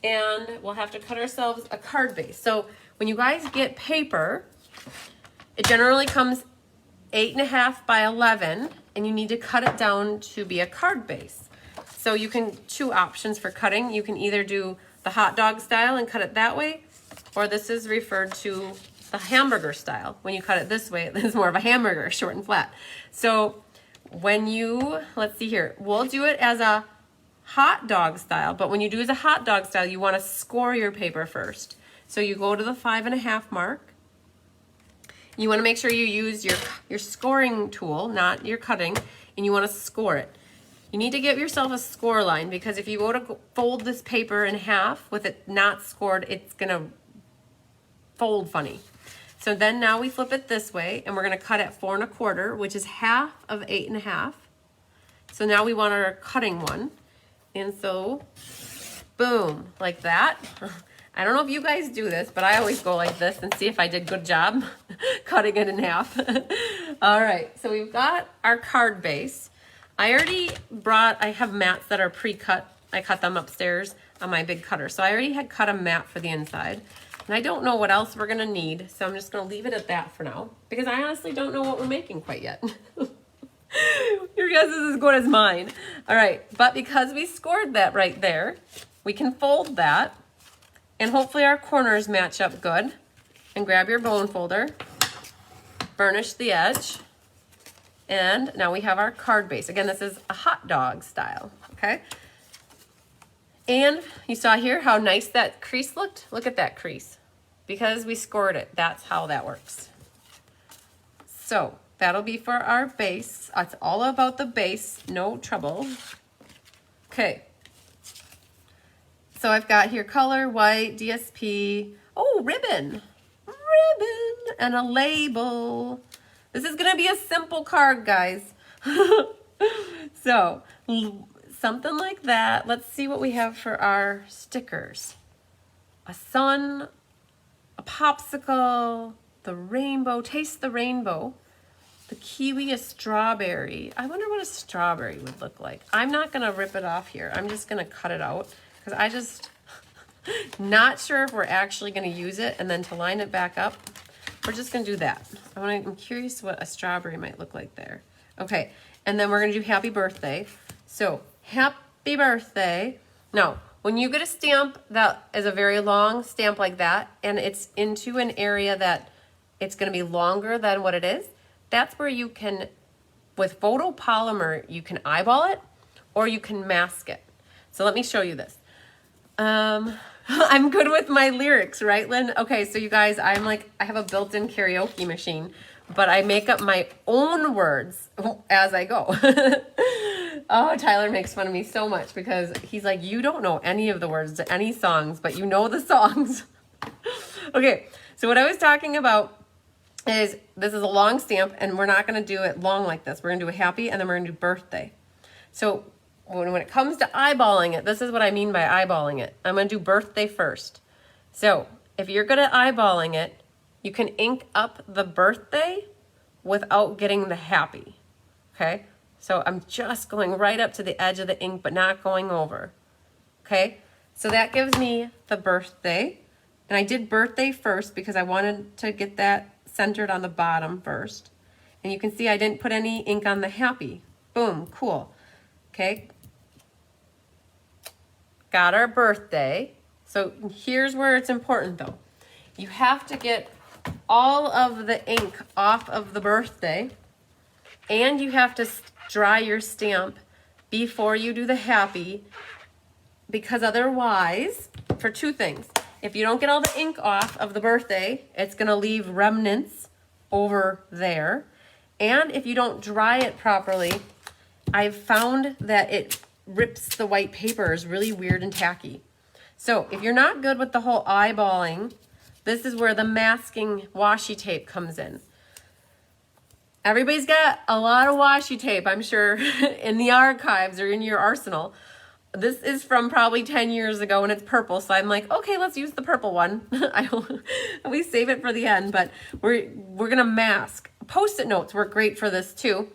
and we'll have to cut ourselves a card base. So when you guys get paper, it generally comes 8.5 by 11, and you need to cut it down to be a card base. So you can, 2 options for cutting. You can either do the hot dog style and cut it that way, or this is referred to the hamburger style. When you cut it this way, it's more of a hamburger, short and flat. So when you, let's see here, we'll do it as a hot dog style, but when you do as a hot dog style, you want to score your paper first. So you go to the 5.5 mark. You want to make sure you use your scoring tool, not your cutting, and you want to score it. You need to give yourself a score line, because if you go to fold this paper in half with it not scored, it's going to fold funny. So then now we flip it this way, and we're going to cut at 4 1/4, which is half of 8.5. So now we want our cutting one. And so, boom, like that. I don't know if you guys do this, but I always go like this and see if I did a good job cutting it in half. All right, so we've got our card base. I have mats that are pre-cut I cut them upstairs on my big cutter. So I already had cut a mat for the inside. And I don't know what else we're gonna need, so I'm just gonna leave it at that for now, because I honestly don't know what we're making quite yet. Your guess is as good as mine. All right, but because we scored that right there, we can fold that, and hopefully our corners match up good. And grab your bone folder, burnish the edge, and now we have our card base. Again, this is a hot dog style, okay? And you saw here how nice that crease looked? Look at that crease. Because we scored it, that's how that works. So that'll be for our base. It's all about the base, no trouble. Okay. So I've got here color, white, DSP, oh, ribbon, and a label. This is gonna be a simple card, guys. So, something like that. Let's see what we have for our stickers. A sun, a popsicle, the rainbow, taste the rainbow, the kiwi, a strawberry. I wonder what a strawberry would look like. I'm not gonna rip it off here. I'm just gonna cut it out because I just not sure if we're actually gonna use it, and then to line it back up, we're just gonna do that. I'm curious what a strawberry might look like there. Okay, and then we're gonna do happy birthday. So, happy birthday. Now, when you get a stamp that is a very long stamp like that, and it's into an area that it's gonna be longer than what it is, that's where you can, with photopolymer, you can eyeball it, or you can mask it. So let me show you this. I'm good with my lyrics, right, Lynn? Okay, so you guys, I have a built-in karaoke machine, but I make up my own words as I go. Oh, Tyler makes fun of me so much because he's like, you don't know any of the words to any songs, but you know the songs. Okay, so what I was talking about is this is a long stamp, and we're not going to do it long like this. We're going to do a happy, and then we're going to do birthday. So when it comes to eyeballing it, this is what I mean by eyeballing it. I'm going to do birthday first. So if you're good at eyeballing it, you can ink up the birthday without getting the happy, okay? So I'm just going right up to the edge of the ink, but not going over, okay? So that gives me the birthday. And I did birthday first because I wanted to get that centered on the bottom first. And you can see I didn't put any ink on the happy. Boom, cool. Okay, got our birthday. So here's where it's important though. You have to get all of the ink off of the birthday, and you have to dry your stamp before you do the happy, because otherwise, for two things, if you don't get all the ink off of the birthday, it's gonna leave remnants over there. And if you don't dry it properly, I've found that it rips the white papers really weird and tacky. So if you're not good with the whole eyeballing, this is where the masking washi tape comes in. Everybody's got a lot of washi tape, I'm sure, in the archives or in your arsenal. This is from probably 10 years ago, and it's purple, so I'm like, okay, let's use the purple one. We save it for the end, but we're gonna mask. Post-it notes work great for this too.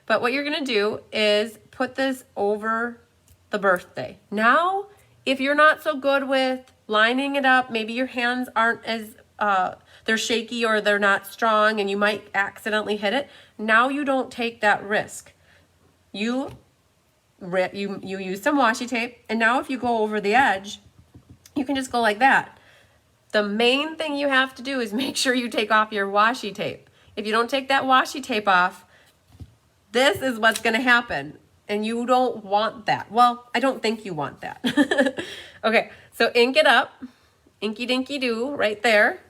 But what you're gonna do is put this over the birthday. Now, if you're not so good with lining it up, maybe your hands aren't as, they're shaky or they're not strong and you might accidentally hit it, now you don't take that risk. You use some washi tape, and now if you go over the edge, you can just go like that. The main thing you have to do is make sure you take off your washi tape. If you don't take that washi tape off, this is what's gonna happen, and you don't want that. Well, I don't think you want that. Okay, so ink it up, inky dinky do right there,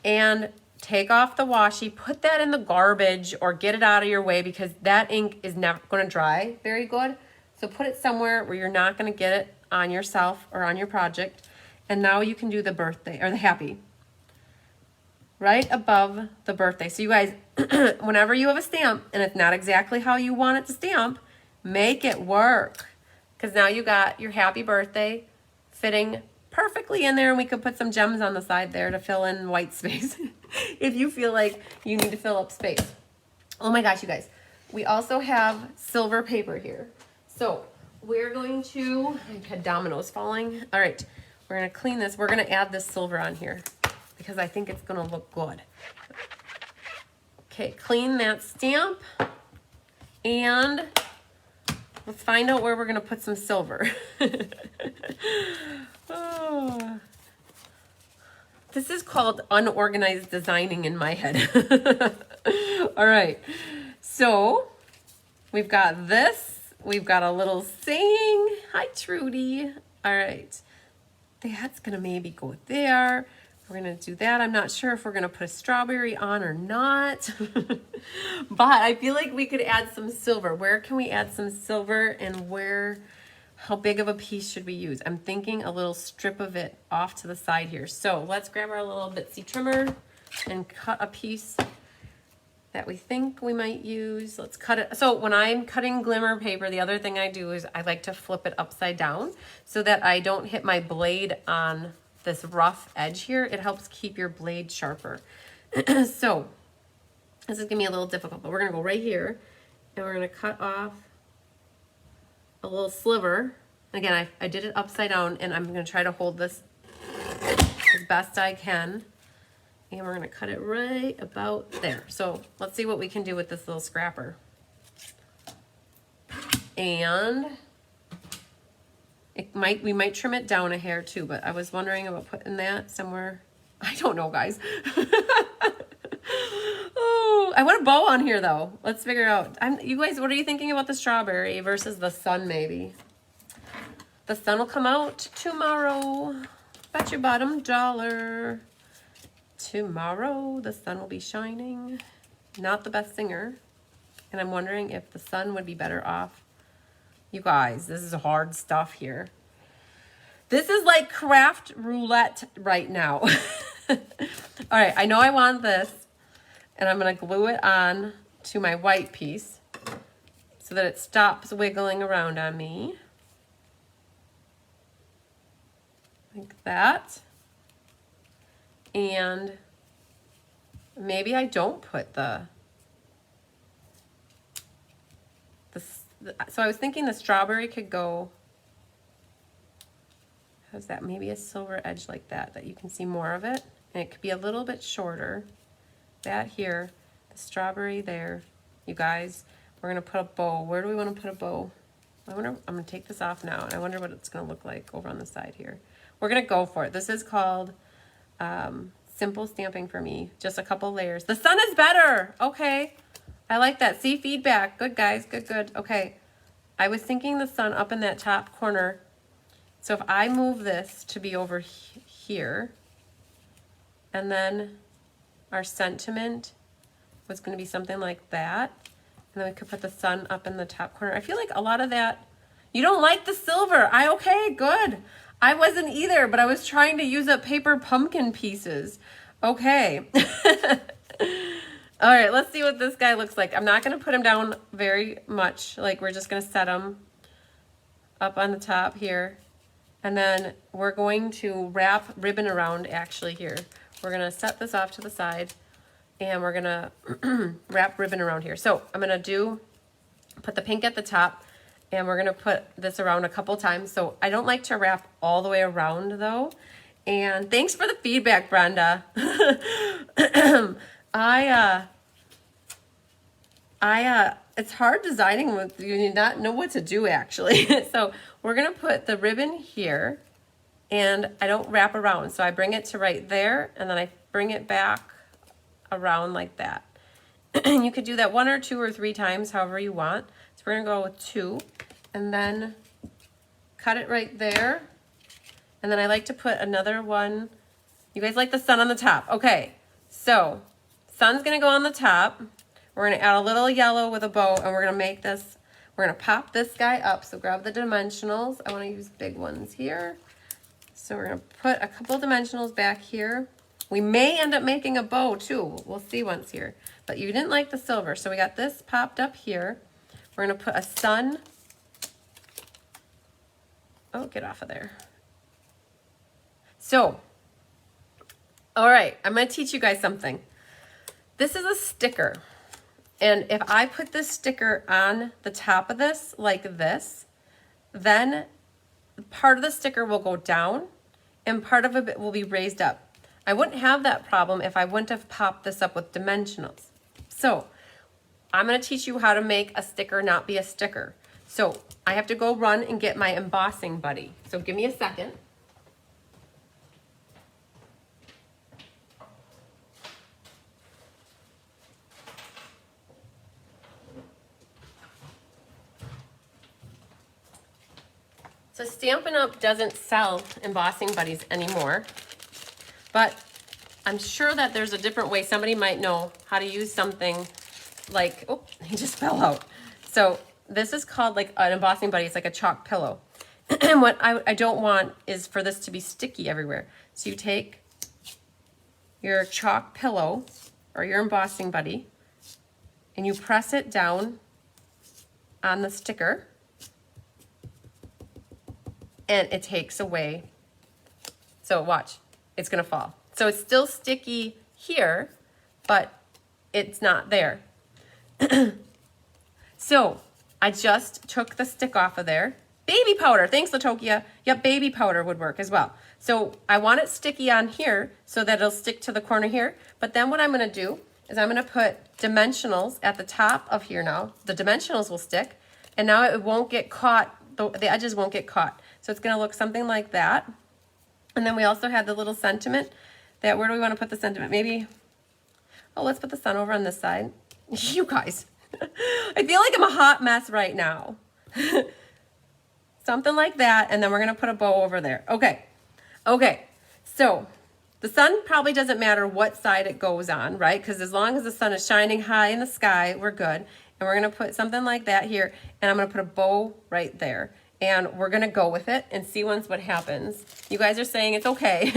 and take off the washi, put that in the garbage or get it out of your way because that ink is never gonna dry very good. So put it somewhere where you're not gonna get it on yourself or on your project. And now you can do the birthday or the happy. Right above the birthday. So you guys, whenever you have a stamp and it's not exactly how you want it to stamp, make it work. Because now you got your happy birthday fitting perfectly in there, and we could put some gems on the side there to fill in white space if you feel like you need to fill up space. Oh my gosh, you guys. We also have silver paper here. So we're going to, I had dominoes falling. All right, we're gonna clean this. We're gonna add this silver on here because I think it's gonna look good. Okay, clean that stamp, and let's find out where we're gonna put some silver. Oh. This is called unorganized designing in my head. All right, so we've got this. We've got a little saying. Hi, Trudy. All right, that's gonna maybe go there. We're gonna do that. I'm not sure if we're gonna put a strawberry on or not, but I feel like we could add some silver. Where can we add some silver, and where, how big of a piece should we use? I'm thinking a little strip of it off to the side here. So let's grab our little bitsy trimmer and cut a piece that we think we might use. Let's cut it. So when I'm cutting glimmer paper, the other thing I do is I like to flip it upside down so that I don't hit my blade on this rough edge here. It helps keep your blade sharper. So this is gonna be a little difficult, but we're gonna go right here and we're gonna cut off a little sliver. Again, I did it upside down, and I'm gonna try to hold this as best I can. And we're gonna cut it right about there. So let's see what we can do with this little scrapper. And we might trim it down a hair too, but I was wondering about putting that somewhere. I don't know, guys. Oh, I want a bow on here though. Let's figure out. You guys, what are you thinking about the strawberry versus the sun maybe? The sun will come out tomorrow. Bet your bottom dollar. Tomorrow the sun will be shining. Not the best singer. And I'm wondering if the sun would be better off. You guys, this is hard stuff here. This is like craft roulette right now. All right, I know I want this, and I'm gonna glue it on to my white piece so that it stops wiggling around on me. Like that. And maybe I don't put so I was thinking the strawberry could go, how's that? Maybe a silver edge like that you can see more of it. And it could be a little bit shorter. That here, the strawberry there. You guys, we're gonna put a bow. Where do we wanna put a bow? I'm gonna take this off now, and I wonder what it's gonna look like over on the side here. We're gonna go for it. This is called simple stamping for me. Just a couple layers. The sun is better. Okay. I like that. See, feedback. Good, guys. Good, good. Okay. I was thinking the sun up in that top corner. So if I move this to be over here, and then our sentiment was going to be something like that, and then we could put the sun up in the top corner. I feel like a lot of that, you don't like the silver. Okay, good. I wasn't either, but I was trying to use up paper pumpkin pieces. Okay. All right, let's see what this guy looks like. I'm not going to put him down very much. Like, we're just going to set him up on the top here. And then we're going to wrap ribbon around actually here. We're going to set this off to the side, and we're going to wrap ribbon around here. So I'm going to put the pink at the top, and we're going to put this around a couple times. So I don't like to wrap all the way around though. And thanks for the feedback, Brenda. It's hard designing with you not know what to do actually. So we're gonna put the ribbon here, and I don't wrap around. So I bring it to right there, and then I bring it back around like that. You could do that 1 or 2 or 3 times, however you want. So we're gonna go with 2, and then cut it right there. And then I like to put another one. You guys like the sun on the top. Okay, so sun's gonna go on the top. We're gonna add a little yellow with a bow, and we're gonna make this, we're gonna pop this guy up. So grab the dimensionals. I wanna use big ones here. So we're gonna put a couple dimensionals back here. We may end up making a bow too. We'll see once here. But you didn't like the silver, so we got this popped up here. We're gonna put a sun. Oh, get off of there. So, all right, I'm gonna teach you guys something. This is a sticker. And if I put this sticker on the top of this, like this, then part of the sticker will go down and part of it will be raised up. I wouldn't have that problem if I wouldn't have popped this up with dimensionals. So I'm going to teach you how to make a sticker not be a sticker. So I have to go run and get my embossing buddy. So give me a second. So Stampin' Up! Doesn't sell embossing buddies anymore, but I'm sure that there's a different way. Somebody might know how to use something like, oh, he just fell out. So this is called like an embossing buddy. It's like a chalk pillow. And what I don't want is for this to be sticky everywhere. So you take your chalk pillow or your embossing buddy and you press it down on the sticker, and it takes away. So watch, it's gonna fall. So it's still sticky here, but it's not there. So I just took the stick off of there. Baby powder, thanks Latokia. Yep, baby powder would work as well. So I want it sticky on here so that it'll stick to the corner here. But then what I'm gonna do is I'm gonna put dimensionals at the top of here now. The dimensionals will stick, and now it won't get caught, the edges won't get caught. So it's gonna look something like that. And then we also have the little sentiment that, where do we wanna put the sentiment? Maybe, oh, let's put the sun over on this side. You guys, I feel like I'm a hot mess right now. Something like that, and then we're gonna put a bow over there. Okay, so the sun probably doesn't matter what side it goes on, right? Because as long as the sun is shining high in the sky, we're good. And we're gonna put something like that here, and I'm gonna put a bow right there. And we're gonna go with it and see what happens. You guys are saying it's okay.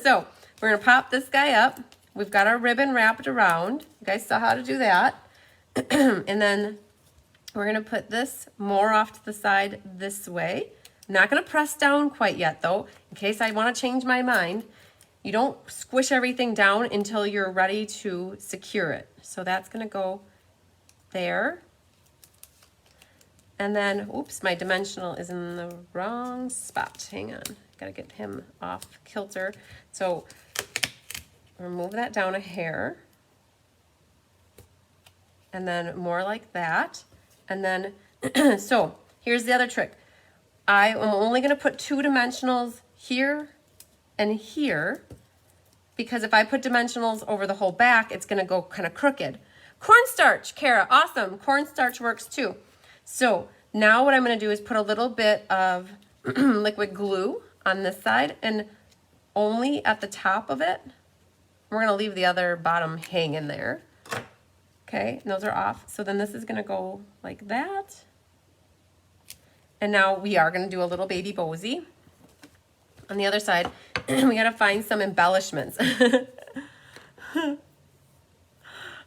So we're gonna pop this guy up. We've got our ribbon wrapped around. You guys saw how to do that. And then we're gonna put this more off to the side this way. I'm not gonna press down quite yet though, in case I wanna change my mind. You don't squish everything down until you're ready to secure it. So that's gonna go there. And then, oops, my dimensional is in the wrong spot. Hang on, gotta get him off kilter. So remove that down a hair. And then more like that. And then, so here's the other trick. I am only gonna put 2 dimensionals here and here, because if I put dimensionals over the whole back, it's gonna go kind of crooked. Cornstarch, Kara, awesome. Cornstarch works too. So now what I'm gonna do is put a little bit of liquid glue on this side and only at the top of it. We're gonna leave the other bottom hanging there. Okay, and those are off. So then this is gonna go like that. And now we are gonna do a little baby bowsy. On the other side, we gotta find some embellishments.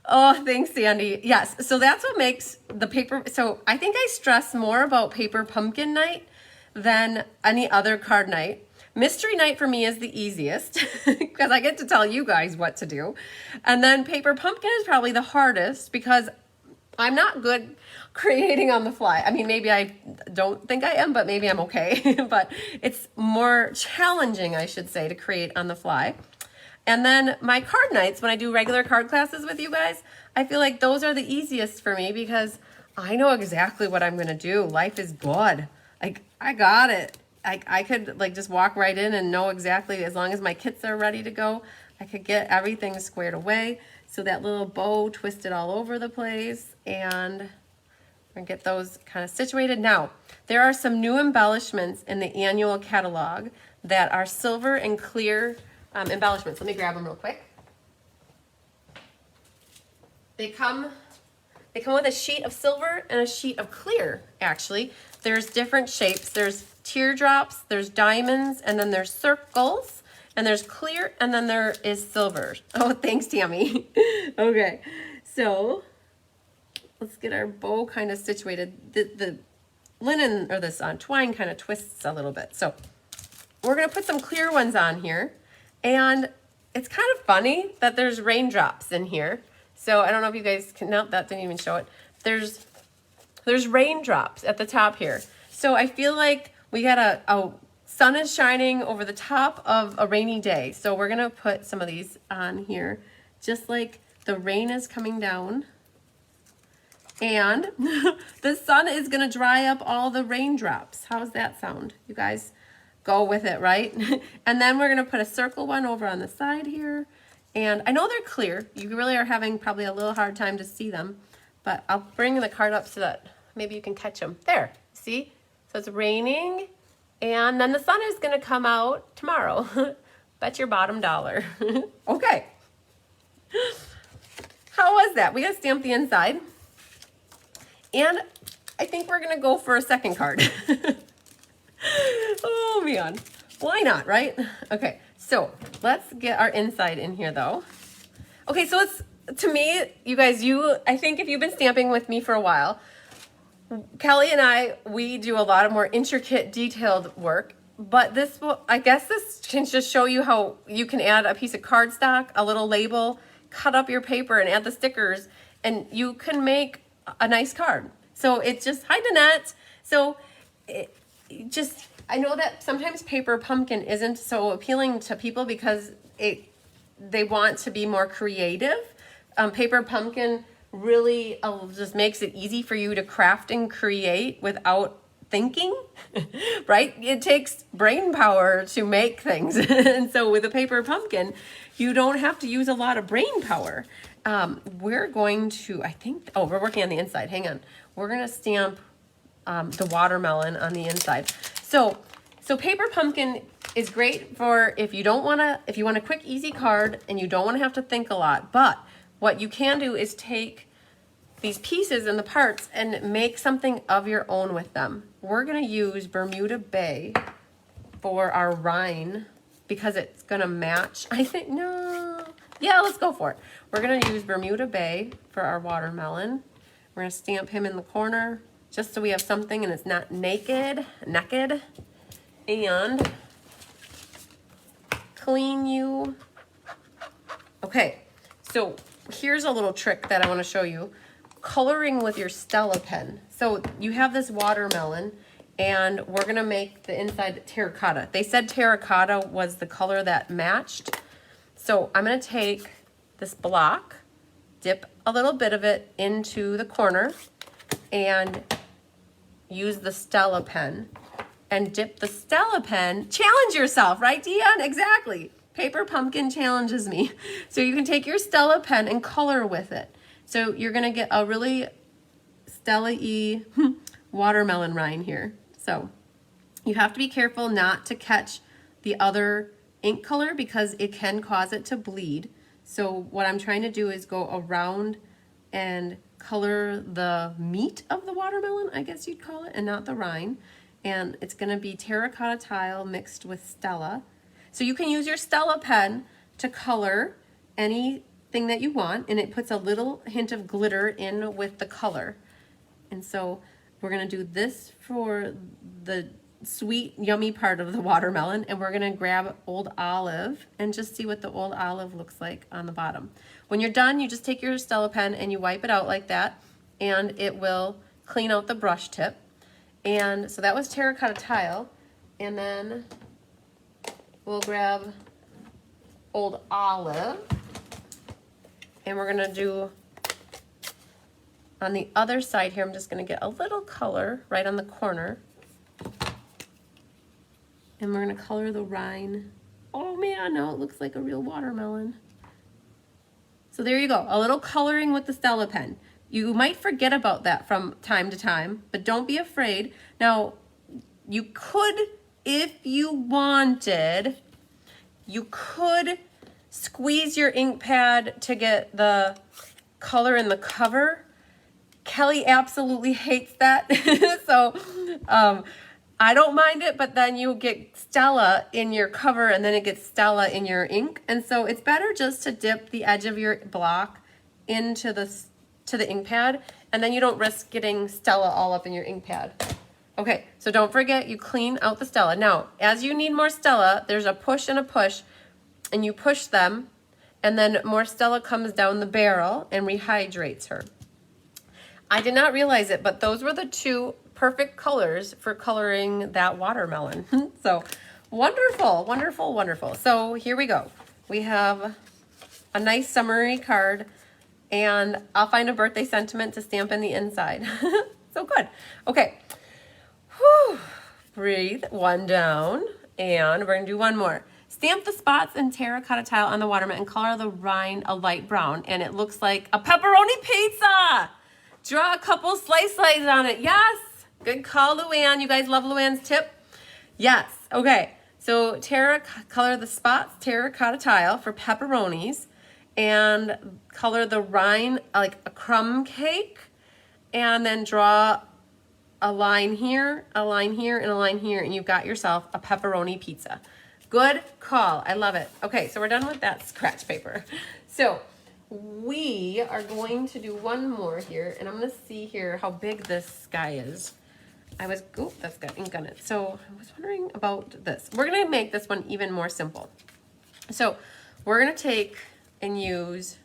Oh, thanks, Sandy. Yes, so that's what makes the paper, so I think I stress more about paper pumpkin night than any other card night. Mystery night for me is the easiest because I get to tell you guys what to do. And then paper pumpkin is probably the hardest because I'm not good creating on the fly. I mean, maybe I don't think I am, but maybe I'm okay. But it's more challenging, I should say, to create on the fly. And then my card nights, when I do regular card classes with you guys, I feel like those are the easiest for me because I know exactly what I'm gonna do. Life is good. I got it. I could like just walk right in and know exactly, as long as my kits are ready to go, I could get everything squared away. So that little bow twisted all over the place, and we're gonna get those kind of situated. Now, there are some new embellishments in the annual catalog that are silver and clear embellishments. Let me grab them real quick. They come with a sheet of silver and a sheet of clear, actually. There's different shapes. There's teardrops, there's diamonds, and then there's circles, and there's clear, and then there is silver. Oh, thanks, Tammy. Okay, so let's get our bow kind of situated. The linen, or this twine kind of twists a little bit. So we're gonna put some clear ones on here. And it's kind of funny that there's raindrops in here. So I don't know if you guys can, no, that didn't even show it. There's there's raindrops at the top here. So I feel like we got a sun is shining over the top of a rainy day. So we're gonna put some of these on here, just like the rain is coming down. And the sun is gonna dry up all the raindrops. How's that sound? You guys go with it, right? And then we're gonna put a circle one over on the side here. And I know they're clear. You really are having probably a little hard time to see them, but I'll bring the card up so that maybe you can catch them. There, see? So it's raining, and then the sun is gonna come out tomorrow. Bet your bottom dollar. Okay. How was that? We gotta stamp the inside. And I think we're gonna go for a second card. Oh man, why not, right? Okay, so let's get our inside in here though. Okay, so it's, to me, you guys, I think if you've been stamping with me for a while, Kelly and we do a lot of more intricate, detailed work, but I guess this can just show you how you can add a piece of cardstock, a little label, cut up your paper and add the stickers, and you can make a nice card. So it's just, hi Danette. So I know that sometimes paper pumpkin isn't so appealing to people because they want to be more creative. Paper pumpkin really just makes it easy for you to craft and create without thinking, right? It takes brain power to make things. And so with a paper pumpkin, you don't have to use a lot of brain power. We're going to, we're working on the inside. Hang on. We're going to stamp the watermelon on the inside. So paper pumpkin is great for if you want a quick, easy card and you don't want to have to think a lot. But what you can do is take these pieces and the parts and make something of your own with them. We're going to use Bermuda Bay for our rind because it's going to match. Yeah, let's go for it. We're going to use Bermuda Bay for our watermelon. We're going to stamp him in the corner just so we have something and it's not naked. And clean you. Okay, so here's a little trick that I want to show you. Coloring with your Stella pen. So you have this watermelon and we're going to make the inside terracotta. They said terracotta was the color that matched. So I'm going to take this block, dip a little bit of it into the corner, and use the Stella pen. And dip the Stella pen. Challenge yourself, right, Dion? Exactly. Paper pumpkin challenges me. So you can take your Stella pen and color with it. So you're going to get a really Stella-y watermelon rind here. So you have to be careful not to catch the other ink color because it can cause it to bleed. So what I'm trying to do is go around and color the meat of the watermelon, I guess you'd call it, and not the rind. And it's going to be terracotta tile mixed with Stella. So you can use your Stella pen to color anything that you want, and it puts a little hint of glitter in with the color. And so we're going to do this for the sweet, yummy part of the watermelon, and we're going to grab Old Olive and just see what the Old Olive looks like on the bottom. When you're done, you just take your Stella pen and you wipe it out like that, and it will clean out the brush tip. And so that was terracotta tile, and then we'll grab Old Olive, and we're going to do on the other side here, I'm just going to get a little color right on the corner. And we're going to color the rind. Oh man, now it looks like a real watermelon. So there you go, a little coloring with the Stella pen. You might forget about that from time to time, but don't be afraid. Now, you could, if you wanted, you could squeeze your ink pad to get the color in the cover. Kelly absolutely hates that. So I don't mind it, but then you get Stella in your cover and then it gets Stella in your ink. And so it's better just to dip the edge of your block into the ink pad, and then you don't risk getting Stella all up in your ink pad. Okay, so don't forget you clean out the Stella. Now, as you need more Stella, there's a push and a push, and you push them, and then more Stella comes down the barrel and rehydrates her. I did not realize it, but those were the two perfect colors for coloring that watermelon. So wonderful, wonderful, wonderful. So here we go. We have a nice summary card, and I'll find a birthday sentiment to stamp in the inside. So good. Okay. Whew. Breathe one down, and we're gonna do one more. Stamp the spots in terracotta tile on the watermelon and color the rind a light brown, and it looks like a pepperoni pizza. Draw a couple slice lines on it. Yes. Good call, Luann. You guys love Luann's tip? Yes. Okay. So color the spots terracotta tile for pepperonis, and color the rind like a crumb cake, and then draw a line here, a line here, and a line here, and you've got yourself a pepperoni pizza. Good call. I love it. Okay, so we're done with that scratch paper. So we are going to do one more here, and I'm going to see here how big this guy is. Oop, that's got ink on it. So I was wondering about this. We're going to make this one even more simple. So we're going to take and use,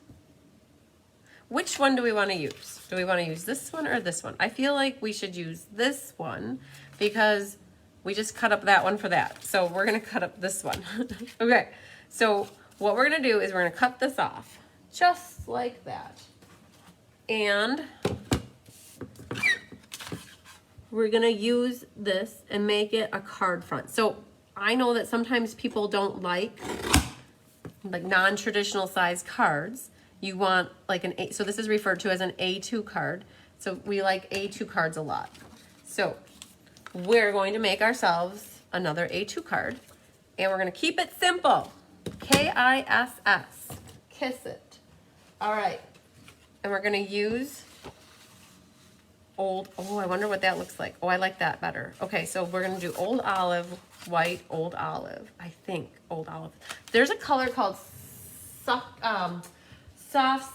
which one do we want to use? Do we want to use this one or this one? I feel like we should use this one because we just cut up that one for that. So we're going to cut up this one. Okay, so what we're going to do is we're going to cut this off just like that. And we're going to use this and make it a card front. So I know that sometimes people don't like non-traditional size cards. You want like an A, so this is referred to as an A2 card. So we like A2 cards a lot. So we're going to make ourselves another A2 card, and we're going to keep it simple. K-I-S-S. Kiss it. All right. And we're going to use old, I wonder what that looks like. Oh, I like that better. Okay, so we're going to do old olive, white, old olive. I think old olive. There's a color called soft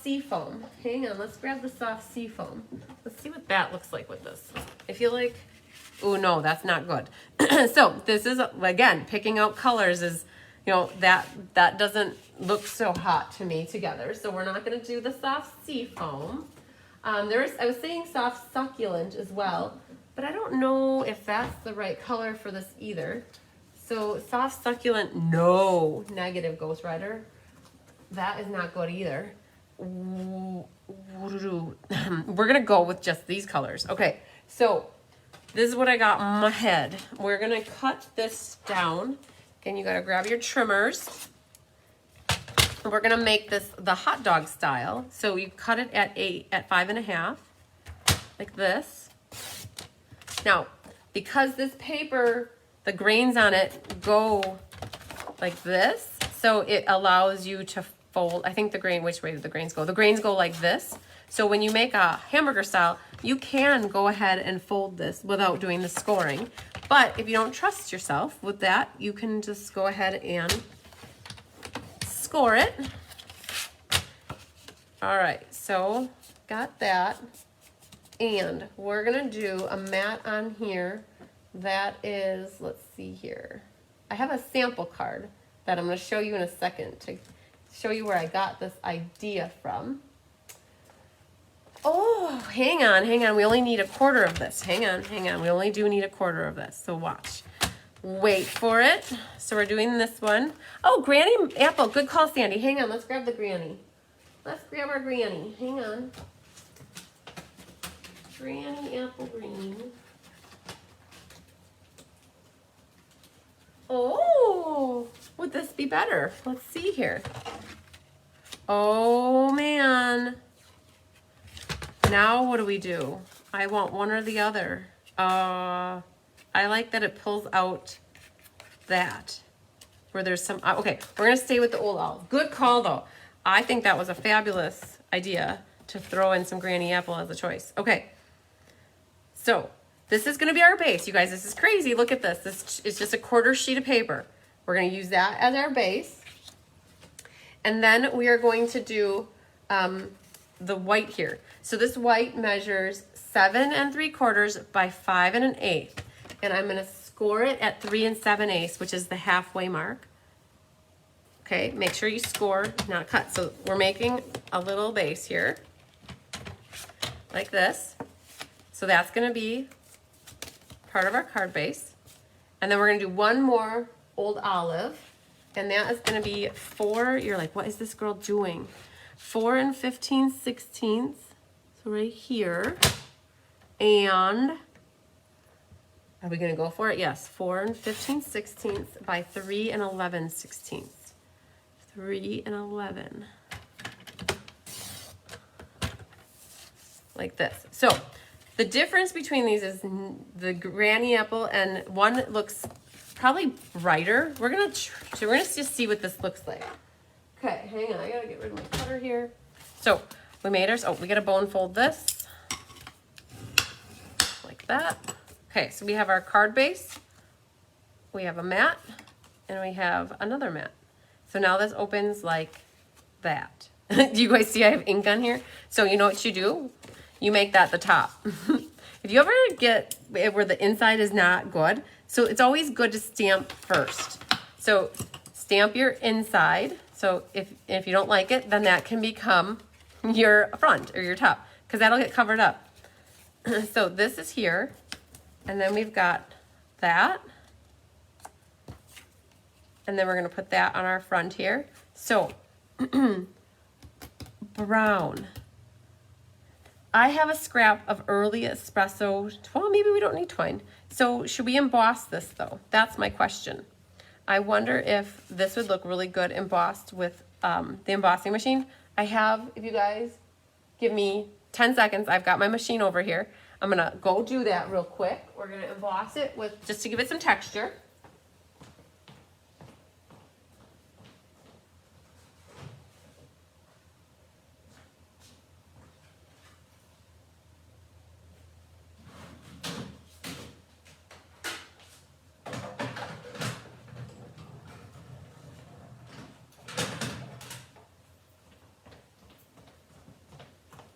sea foam. Hang on, let's grab the soft sea foam. Let's see what that looks like with this. I feel like, oh no, that's not good. So this is, again, picking out colors is, that doesn't look so hot to me together. So we're not going to do the soft sea foam. I was saying soft succulent as well, but I don't know if that's the right color for this either. So soft succulent, no, negative, Ghost Rider. That is not good either. We're gonna go with just these colors. Okay, so this is what I got in my head. We're gonna cut this down. Again, you gotta grab your trimmers. We're gonna make this the hot dog style. So you cut it at 5.5, like this. Now, because this paper, the grains on it go like this, so it allows you to fold. I think which way do the grains go? The grains go like this. So when you make a hamburger style, you can go ahead and fold this without doing the scoring. But if you don't trust yourself with that, you can just go ahead and score it. All right, so got that. And we're gonna do a mat on here that is, let's see here. I have a sample card that I'm gonna show you in a second to show you where I got this idea from. Oh, hang on. We only need a quarter of this. Hang on. We only do need a quarter of this, so watch. Wait for it. So we're doing this one. Oh, Granny Apple. Good call, Sandy. Hang on. Let's grab the Granny. Let's grab our Granny. Hang on. Granny Apple Green. Oh, would this be better? Let's see here. Oh, man. Now what do we do? I want one or the other. I like that it pulls out that. Where there's some, okay, we're gonna stay with the old olive. Good call though. I think that was a fabulous idea to throw in some Granny Apple as a choice. Okay, so this is gonna be our base. You guys, this is crazy. Look at this. This is just a quarter sheet of paper. We're gonna use that as our base. And then we are going to do the white here. So this white measures 7 3/4 by 5 1/8. And I'm gonna score it at 3 7/8, which is the halfway mark. Okay, make sure you score, not cut. So we're making a little base here. like this. So that's going to be part of our card base. And then we're going to do one more old olive. And that is going to be 4, you're like, what is this girl doing? 4 and 15/16. So right here. And are we going to go for it? Yes, 4 and 15/16 by 3 and 11/16. 3 and 11. Like this. So the difference between these is the granny apple and one that looks probably brighter. We're gonna just see what this looks like. Okay, hang on. I gotta get rid of my cutter here. So we made ours. Oh, we gotta bone fold this like that. Okay, so we have our card base. We have a mat, and we have another mat. So now this opens like that. Do you guys see I have ink on here? So you know what you do? You make that the top. If you ever get where the inside is not good, so it's always good to stamp first. So stamp your inside. So if you don't like it, then that can become your front or your top, because that'll get covered up. So this is here, and then we've got that. And then we're gonna put that on our front here. So brown. I have a scrap of early espresso. Well, maybe we don't need twine. So should we emboss this though? That's my question. I wonder if this would look really good embossed with the embossing machine. I have, if you guys give me 10 seconds, I've got my machine over here. I'm gonna go do that real quick. We're gonna emboss it with, just to give it some texture.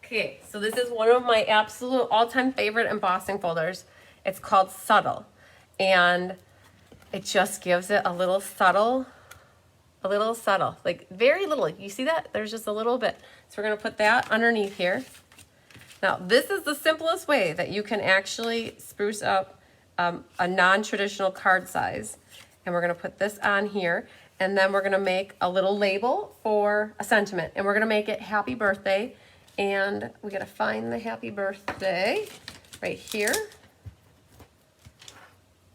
Okay, so this is one of my absolute all-time favorite embossing folders. It's called Subtle, and it just gives it a little subtle, like very little. You see that? There's just a little bit. So we're gonna put that underneath here. Now, this is the simplest way that you can actually spruce up a non-traditional card size. And we're gonna put this on here, and then we're gonna make a little label for a sentiment, and we're gonna make it happy birthday. And we gotta find the happy birthday right here.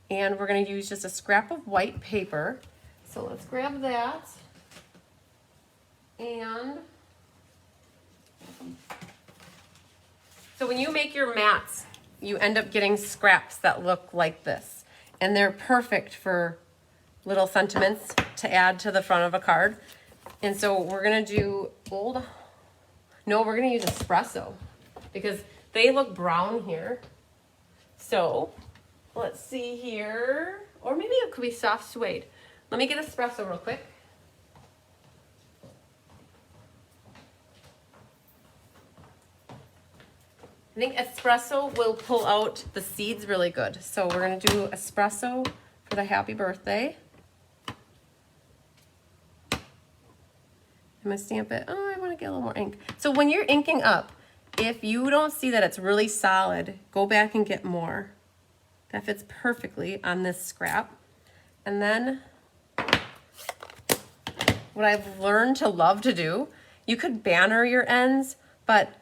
And we're gonna use just a scrap of white paper. So let's grab that. And so when you make your mats, you end up getting scraps that look like this. And they're perfect for little sentiments to add to the front of a card. And so we're gonna do no, we're gonna use espresso because they look brown here. So let's see here, or maybe it could be soft suede. Let me get espresso real quick. I think espresso will pull out the seeds really good. So we're gonna do espresso for the happy birthday. I'm gonna stamp it. Oh, I wanna get a little more ink. So when you're inking up, if you don't see that it's really solid, go back and get more. That fits perfectly on this scrap. And then what I've learned to love to do, you could banner your ends, but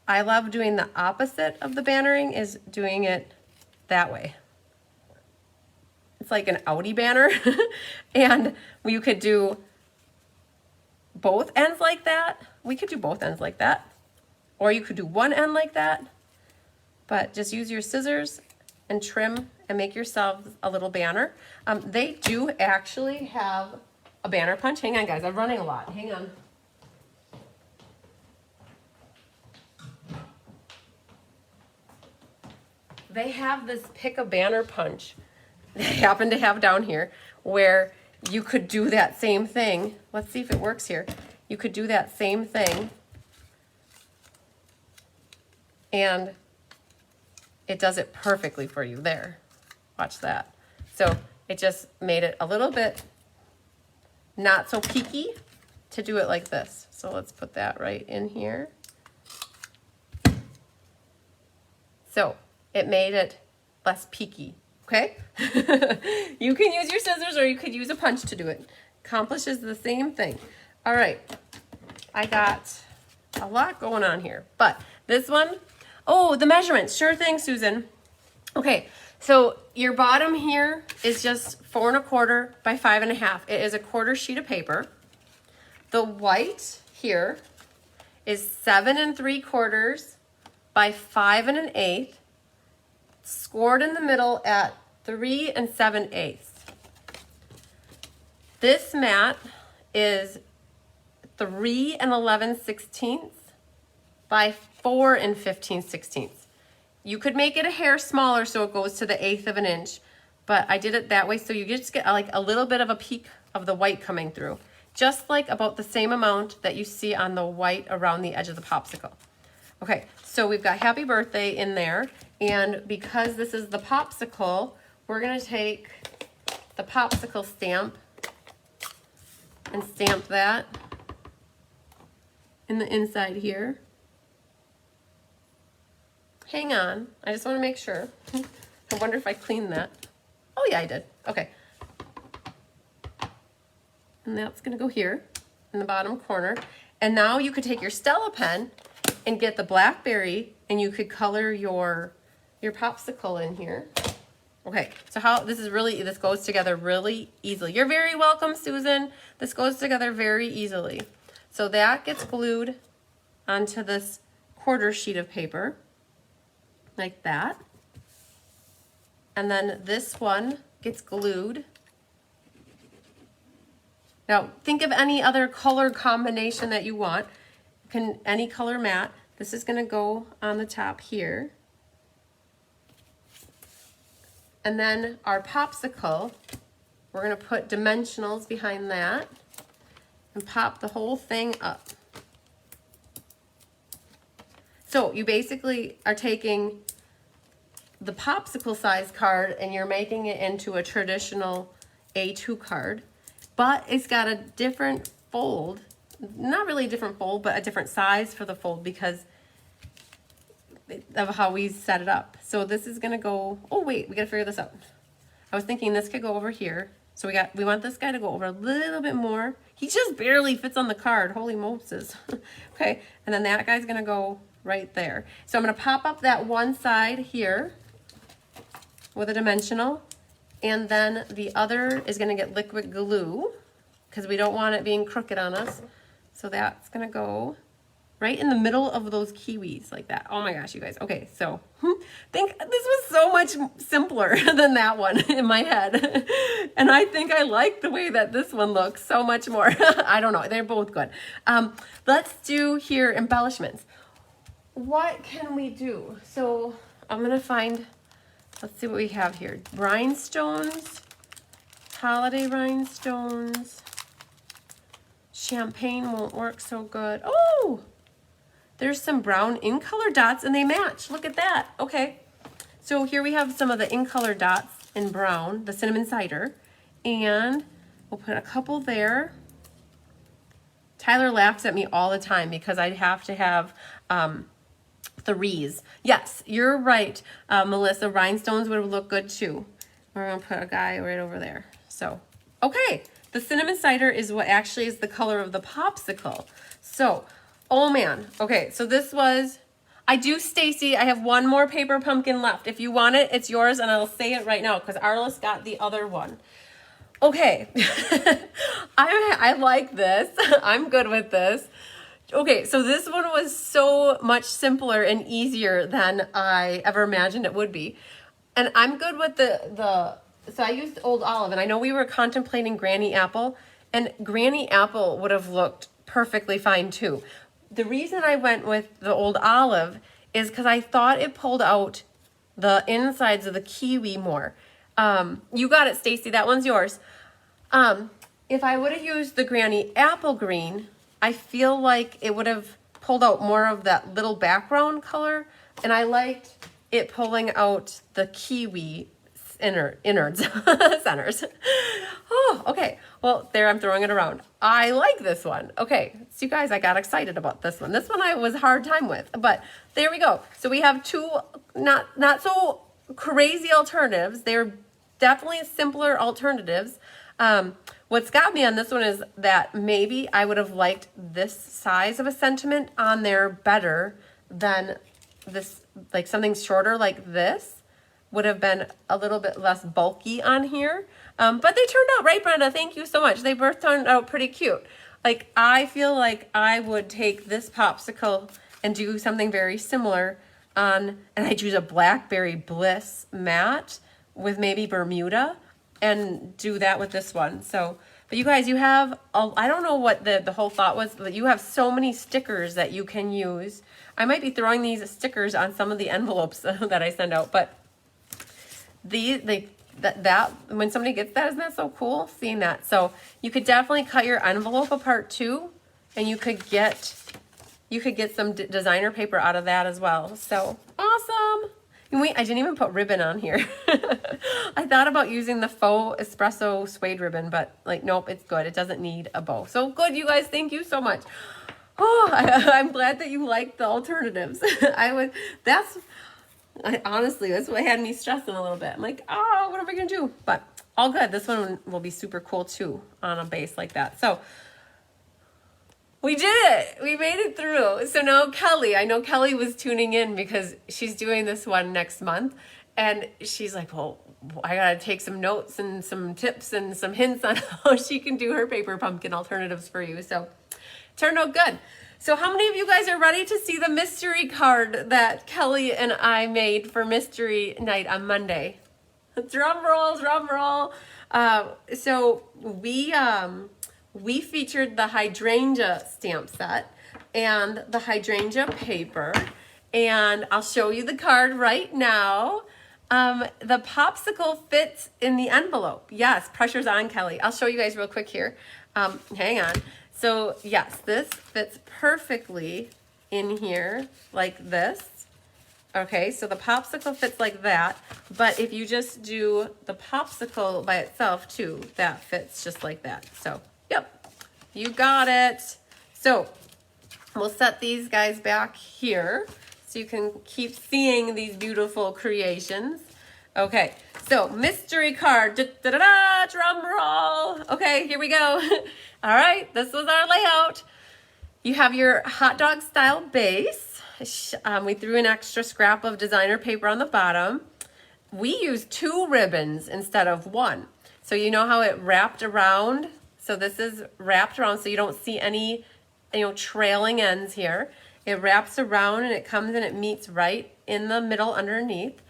I love doing the opposite of the bannering, is doing it that way. It's like an Audi banner. And you could do both ends like that. We could do both ends like that. Or you could do one end like that. But just use your scissors and trim and make yourselves a little banner. They do actually have a banner punch. Hang on, guys. I'm running a lot. Hang on. They have this pick a banner punch they happen to have down here where you could do that same thing. Let's see if it works here. You could do that same thing and it does it perfectly for you there. Watch that. So it just made it a little bit not so peaky to do it like this. So let's put that right in here. So it made it less peaky, okay? You can use your scissors or you could use a punch to do it. Accomplishes the same thing. All right, I got a lot going on here, but this one, oh, the measurements, sure thing, Susan. Okay, so your bottom here is just 4 1/4 by 5 1/2. It is a 1/4 sheet of paper. The white here is 7 3/4 by 5 1/8, scored in the middle at 3 7/8. This mat is 3 11/16 by 4 15/16. You could make it a hair smaller so it goes to the 1/8 of an inch, but I did it that way so you just get like a little bit of a peak of the white coming through. Just like about the same amount that you see on the white around the edge of the popsicle. Okay, so we've got happy birthday in there, and because this is the popsicle, we're gonna take the popsicle stamp and stamp that in the inside here. Hang on, I just wanna make sure. I wonder if I cleaned that. Oh yeah, I did, okay. And that's gonna go here in the bottom corner. And now you could take your Stella pen and get the blackberry and you could color your popsicle in here. Okay, so this goes together really easily. You're very welcome, Susan. This goes together very easily. So that gets glued onto this 1/4 sheet of paper, like that. And then this one gets glued. Now, think of any other color combination that you want. Any color mat. This is gonna go on the top here. And then our popsicle, we're gonna put dimensionals behind that and pop the whole thing up. So you basically are taking the popsicle size card and you're making it into a traditional A2 card, but it's got a different fold, not really a different fold, but a different size for the fold because of how we set it up. So this is gonna go, oh wait, we gotta figure this out. I was thinking this could go over here. So we want this guy to go over a little bit more. He just barely fits on the card, holy Moses. Okay, and then that guy's gonna go right there. So I'm gonna pop up that one side here with a dimensional, and then the other is gonna get liquid glue because we don't want it being crooked on us. So that's gonna go right in the middle of those kiwis like that. Oh my gosh, you guys. Okay, so think this was so much simpler than that one in my head. And I think I like the way that this one looks so much more. I don't know, they're both good. Let's do here embellishments. What can we do? So I'm gonna find, let's see what we have here. Rhinestones, holiday rhinestones. Champagne won't work so good. Oh! There's some brown in color dots and they match. Look at that. Okay. So here we have some of the in color dots in brown, the cinnamon cider, and we'll put a couple there. Tyler laughs at me all the time because I'd have to have threes. Yes, you're right, Melissa. Rhinestones would look good too. We're gonna put a guy right over there. So, okay. The cinnamon cider is what actually is the color of the popsicle. So, oh man. Okay, so this was, Stacy, I have one more paper pumpkin left. If you want it, it's yours, and I'll say it right now because Arliss got the other one. Okay, I like this. I'm good with this. Okay, so this one was so much simpler and easier than I ever imagined it would be. And I'm good with so I used Old Olive, and I know we were contemplating Granny Apple, and Granny Apple would have looked perfectly fine too. The reason I went with the Old Olive is because I thought it pulled out the insides of the kiwi more. You got it, Stacy. That one's yours. If I would have used the Granny Apple Green, I feel like it would have pulled out more of that little background color, and I liked it pulling out the kiwi innards, centers. Oh, okay. Well, there, I'm throwing it around. I like this one. Okay, So you guys, I got excited about this one. This one I was a hard time with, but there we go. So we have two not so crazy alternatives. They're definitely simpler alternatives. What's got me on this one is that maybe I would have liked this size of a sentiment on there better than this, like something shorter like this would have been a little bit less bulky on here. But they turned out, right, Brenda? Thank you so much. They both turned out pretty cute. Like, I feel like I would take this popsicle and do something very similar on, and I'd use a Blackberry Bliss matte with maybe Bermuda and do that with this one. So, but you guys, you have, I don't know what the whole thought was, but you have so many stickers that you can use. I might be throwing these stickers on some of the envelopes that I send out, but that when somebody gets that, isn't that so cool seeing that? So you could definitely cut your envelope apart too, and you could get some designer paper out of that as well. So awesome. Wait, I didn't even put ribbon on here. I thought about using the faux espresso suede ribbon, but like, nope, it's good. It doesn't need a bow. So good, you guys. Thank you so much. Oh, I'm glad that you liked the alternatives. Honestly, that's what had me stressing a little bit. I'm like, oh, what am I going to do? But all good. This one will be super cool too on a base like that. So we did it. We made it through. So now Kelly, I know Kelly was tuning in because she's doing this one next month. And she's like, well, I got to take some notes and some tips and some hints on how she can do her paper pumpkin alternatives for you. So turned out good. So how many of you guys are ready to see the mystery card that Kelly and I made for mystery night on Monday? Drum roll, drum roll. So we featured the hydrangea stamp set and the hydrangea paper, and I'll show you the card right now. The popsicle fits in the envelope. Yes, pressure's on, Kelly. I'll show you guys real quick here. Hang on. So yes, this fits perfectly in here like this. Okay, so the popsicle fits like that, but if you just do the popsicle by itself too, that fits just like that. So, yep, you got it. So we'll set these guys back here so you can keep seeing these beautiful creations. Okay, so mystery card, da-da-da-da, drum roll. Okay, here we go. All right, this was our layout. You have your hot dog style base. We threw an extra scrap of designer paper on the bottom. We used 2 ribbons instead of 1. So you know how it wrapped around? So this is wrapped around so you don't see any, trailing ends here. It wraps around and it comes and it meets right in the middle underneath.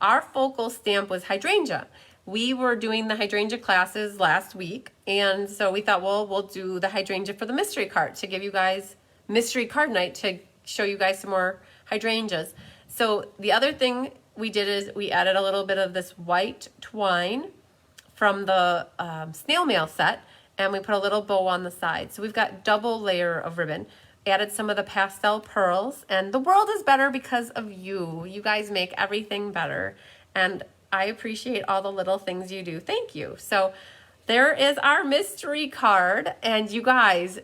Our focal stamp was hydrangea. We were doing the hydrangea classes last week, and so we thought, well, we'll do the hydrangea for the mystery card to give you guys mystery card night to show you guys some more hydrangeas. So the other thing we did is we added a little bit of this white twine from the snail mail set, and we put a little bow on the side. So we've got double layer of ribbon. Added some of the pastel pearls, and the world is better because of you. You guys make everything better, and I appreciate all the little things you do. Thank you. So there is our mystery card, and you guys,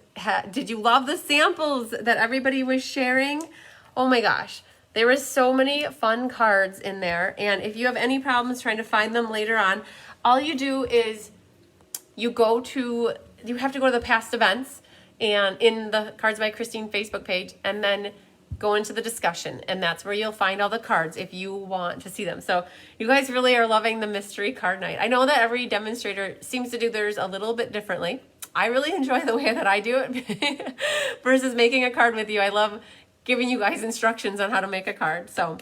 did you love the samples that everybody was sharing? Oh my gosh, there was so many fun cards in there, and if you have any problems trying to find them later on, all you do is you have to go to the past events and in the Cards by Christine Facebook page, and then go into the discussion, and that's where you'll find all the cards if you want to see them. So you guys really are loving the mystery card night. I know that every demonstrator seems to do theirs a little bit differently. I really enjoy the way that I do it versus making a card with you. I love giving you guys instructions on how to make a card. So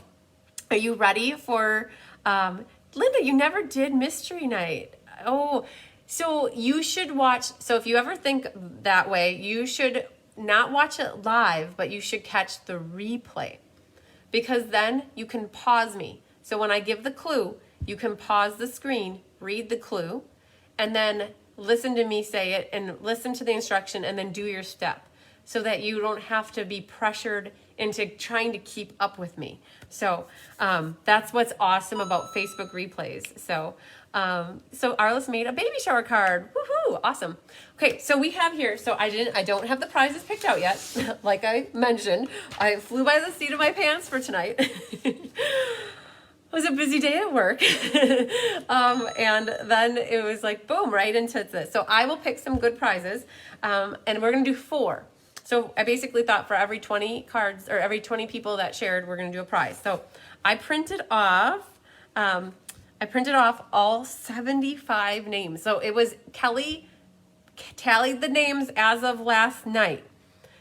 are you ready for, Linda, you never did mystery night. Oh, so you should watch, so if you ever think that way, you should not watch it live, but you should catch the replay, because then you can pause me. So when I give the clue, you can pause the screen, read the clue, and then listen to me say it and listen to the instruction and then do your step, so that you don't have to be pressured into trying to keep up with me. So that's what's awesome about Facebook replays. So So Arliss made a baby shower card. Woohoo! Awesome. Okay, so we have here, so I don't have the prizes picked out yet. Like I mentioned, I flew by the seat of my pants for tonight. It was a busy day at work. And then it was like, boom, right into this. So I will pick some good prizes, and we're going to do 4. So I basically thought for every 20 cards or every 20 people that shared, we're going to do a prize. So I printed off all 75 names. So it was Kelly tallied the names as of last night.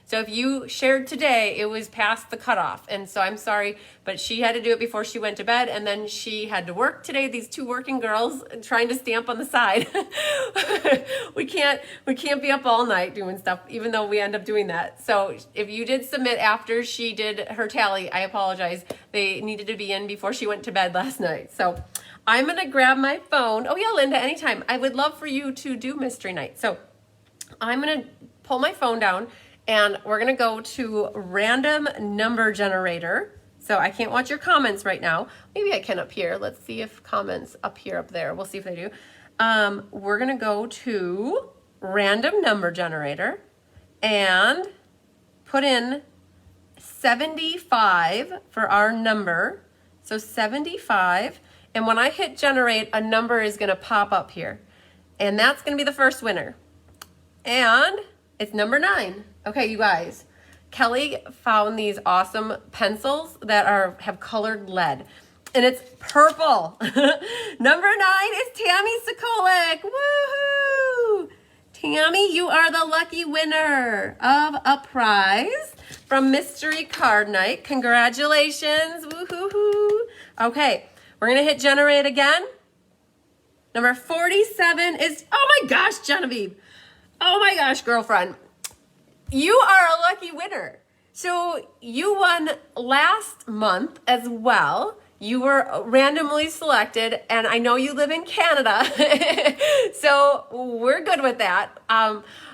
So if you shared today, it was past the cutoff. And so I'm sorry, but she had to do it before she went to bed. And then she had to work today. These 2 working girls trying to stamp on the side. we can't be up all night doing stuff, even though we end up doing that. So if you did submit after she did her tally, I apologize. They needed to be in before she went to bed last night. So I'm going to grab my phone. Oh yeah, Linda, anytime. I would love for you to do mystery night. So I'm going to pull my phone down. And we're going to go to random number generator. So I can't watch your comments right now. Maybe I can up here. Let's see if comments up here, up there. We'll see if they do. We're going to go to random number generator and put in 75 for our number. So 75. And when I hit generate, a number is going to pop up here. And that's going to be the first winner. And it's number 9. Okay, you guys, Kelly found these awesome pencils that have colored lead, and it's purple. Number 9 is Tammy Sokolic. Woohoo! Tammy, you are the lucky winner of a prize from Mystery Card Night. Congratulations. Woohoo! Okay, we're going to hit generate again. Number 47 is, oh my gosh, Genevieve. Oh my gosh, girlfriend. You are a lucky winner. So you won last month as well. You were randomly selected, and I know you live in Canada, so we're good with that.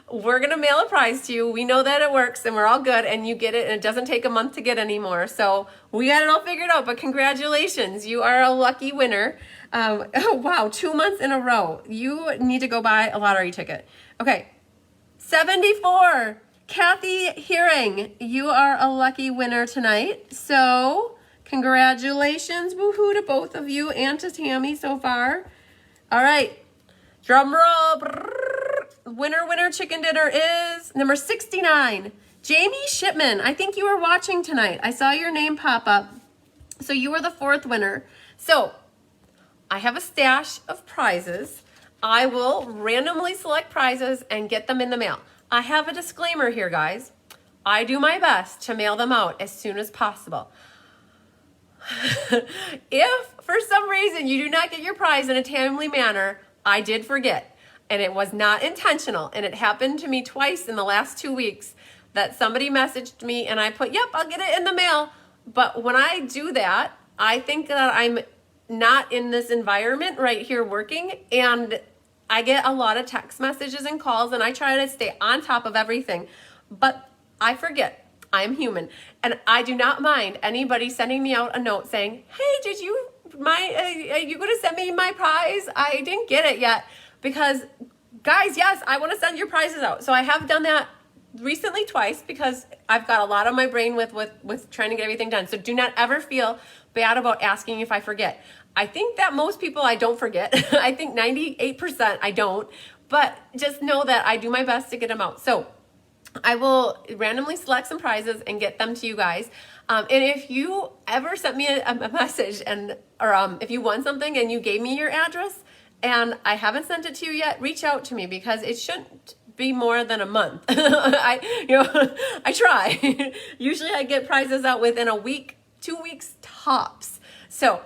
We're going to mail a prize to you. We know that it works, and we're all good, and you get it, and it doesn't take a month to get anymore. So we got it all figured out, but congratulations. You are a lucky winner. Oh, wow, 2 months in a row. You need to go buy a lottery ticket. Okay, 74. Kathy Hearing, you are a lucky winner tonight. So congratulations, woohoo to both of you and to Tammy so far. All right, drum roll. Winner chicken dinner is number 69, Jamie Shipman. I think you were watching tonight. I saw your name pop up. So you were the 4th winner. So I have a stash of prizes. I will randomly select prizes and get them in the mail. I have a disclaimer here, guys. I do my best to mail them out as soon as possible. If for some reason you do not get your prize in a timely manner, I did forget, and it was not intentional, and it happened to me twice in the last 2 weeks that somebody messaged me and I put, yep, I'll get it in the mail. But when I do that, I think that I'm not in this environment right here working, and I get a lot of text messages and calls, and I try to stay on top of everything, but I forget. I'm human, and I do not mind anybody sending me out a note saying, hey, are you going to send me my prize? I didn't get it yet. Because guys, yes, I want to send your prizes out. So I have done that recently twice because I've got a lot on my brain with trying to get everything done. So do not ever feel bad about asking if I forget. I think that most people I don't forget. I think 98% I don't, but just know that I do my best to get them out. So I will randomly select some prizes and get them to you guys. And if you ever sent me a message or if you won something and you gave me your address and I haven't sent it to you yet, reach out to me because it shouldn't be more than a month. I try. Usually I get prizes out within a week, 2 weeks tops. So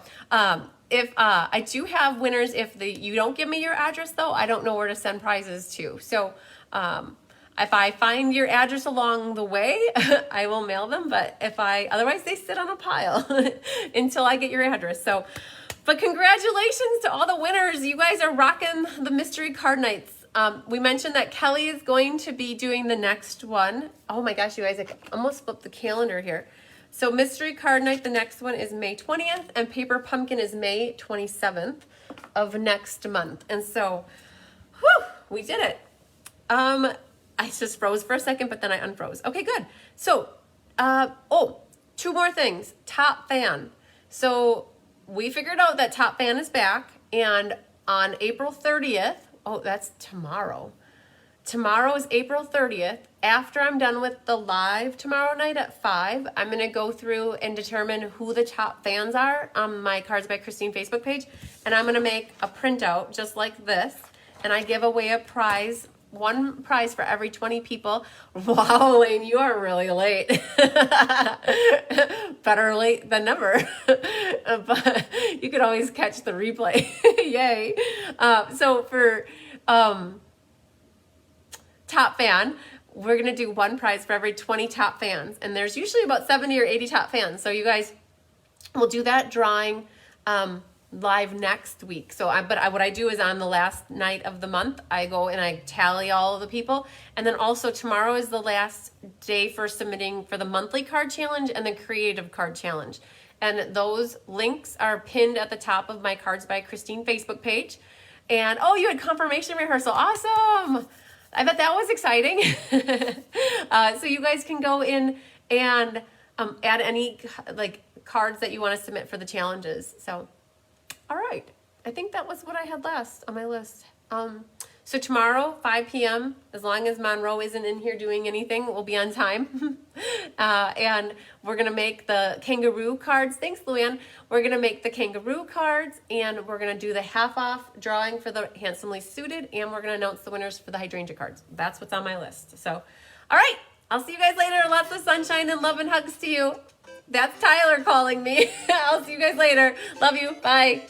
if I do have winners, if you don't give me your address though, I don't know where to send prizes to. So if I find your address along the way, I will mail them. But otherwise they sit on a pile until I get your address. So, but congratulations to all the winners. You guys are rocking the mystery card nights. We mentioned that Kelly is going to be doing the next one. Oh my gosh, you guys, I almost flipped the calendar here. So mystery card night, the next one is May 20th, and Paper Pumpkin is May 27th. of next month. And so, whew, we did it. I just froze for a second, but then I unfroze. Okay, good. So, two more things. Top Fan. So we figured out that Top Fan is back, and on April 30th, that's tomorrow. Tomorrow is April 30th. After I'm done with the live tomorrow night at 5, I'm going to go through and determine who the top fans are on my Cards by Christine Facebook page. And I'm going to make a printout just like this. And I give away a prize, one prize for every 20 people. Wow, Elaine, you are really late. Better late than never. But you could always catch the replay. Yay. So for top fan, we're going to do one prize for every 20 top fans. And there's usually about 70 or 80 top fans. So you guys will do that drawing live next week. So what I do is on the last night of the month, I go and I tally all of the people. And then also tomorrow is the last day for submitting for the monthly card challenge and the creative card challenge. And those links are pinned at the top of my Cards by Christine Facebook page. And you had confirmation rehearsal. Awesome. I bet that was exciting. So you guys can go in and add any cards that you want to submit for the challenges. So, all right. I think that was what I had last on my list. So tomorrow, 5 p.m., as long as Monroe isn't in here doing anything, we'll be on time. And we're going to make the kangaroo cards. Thanks, Luann. We're going to make the kangaroo cards, and we're going to do the half-off drawing for the handsomely suited, and we're going to announce the winners for the hydrangea cards. That's what's on my list. So, all right. I'll see you guys later. Lots of sunshine and love and hugs to you. That's Tyler calling me. I'll see you guys later. Love you. Bye.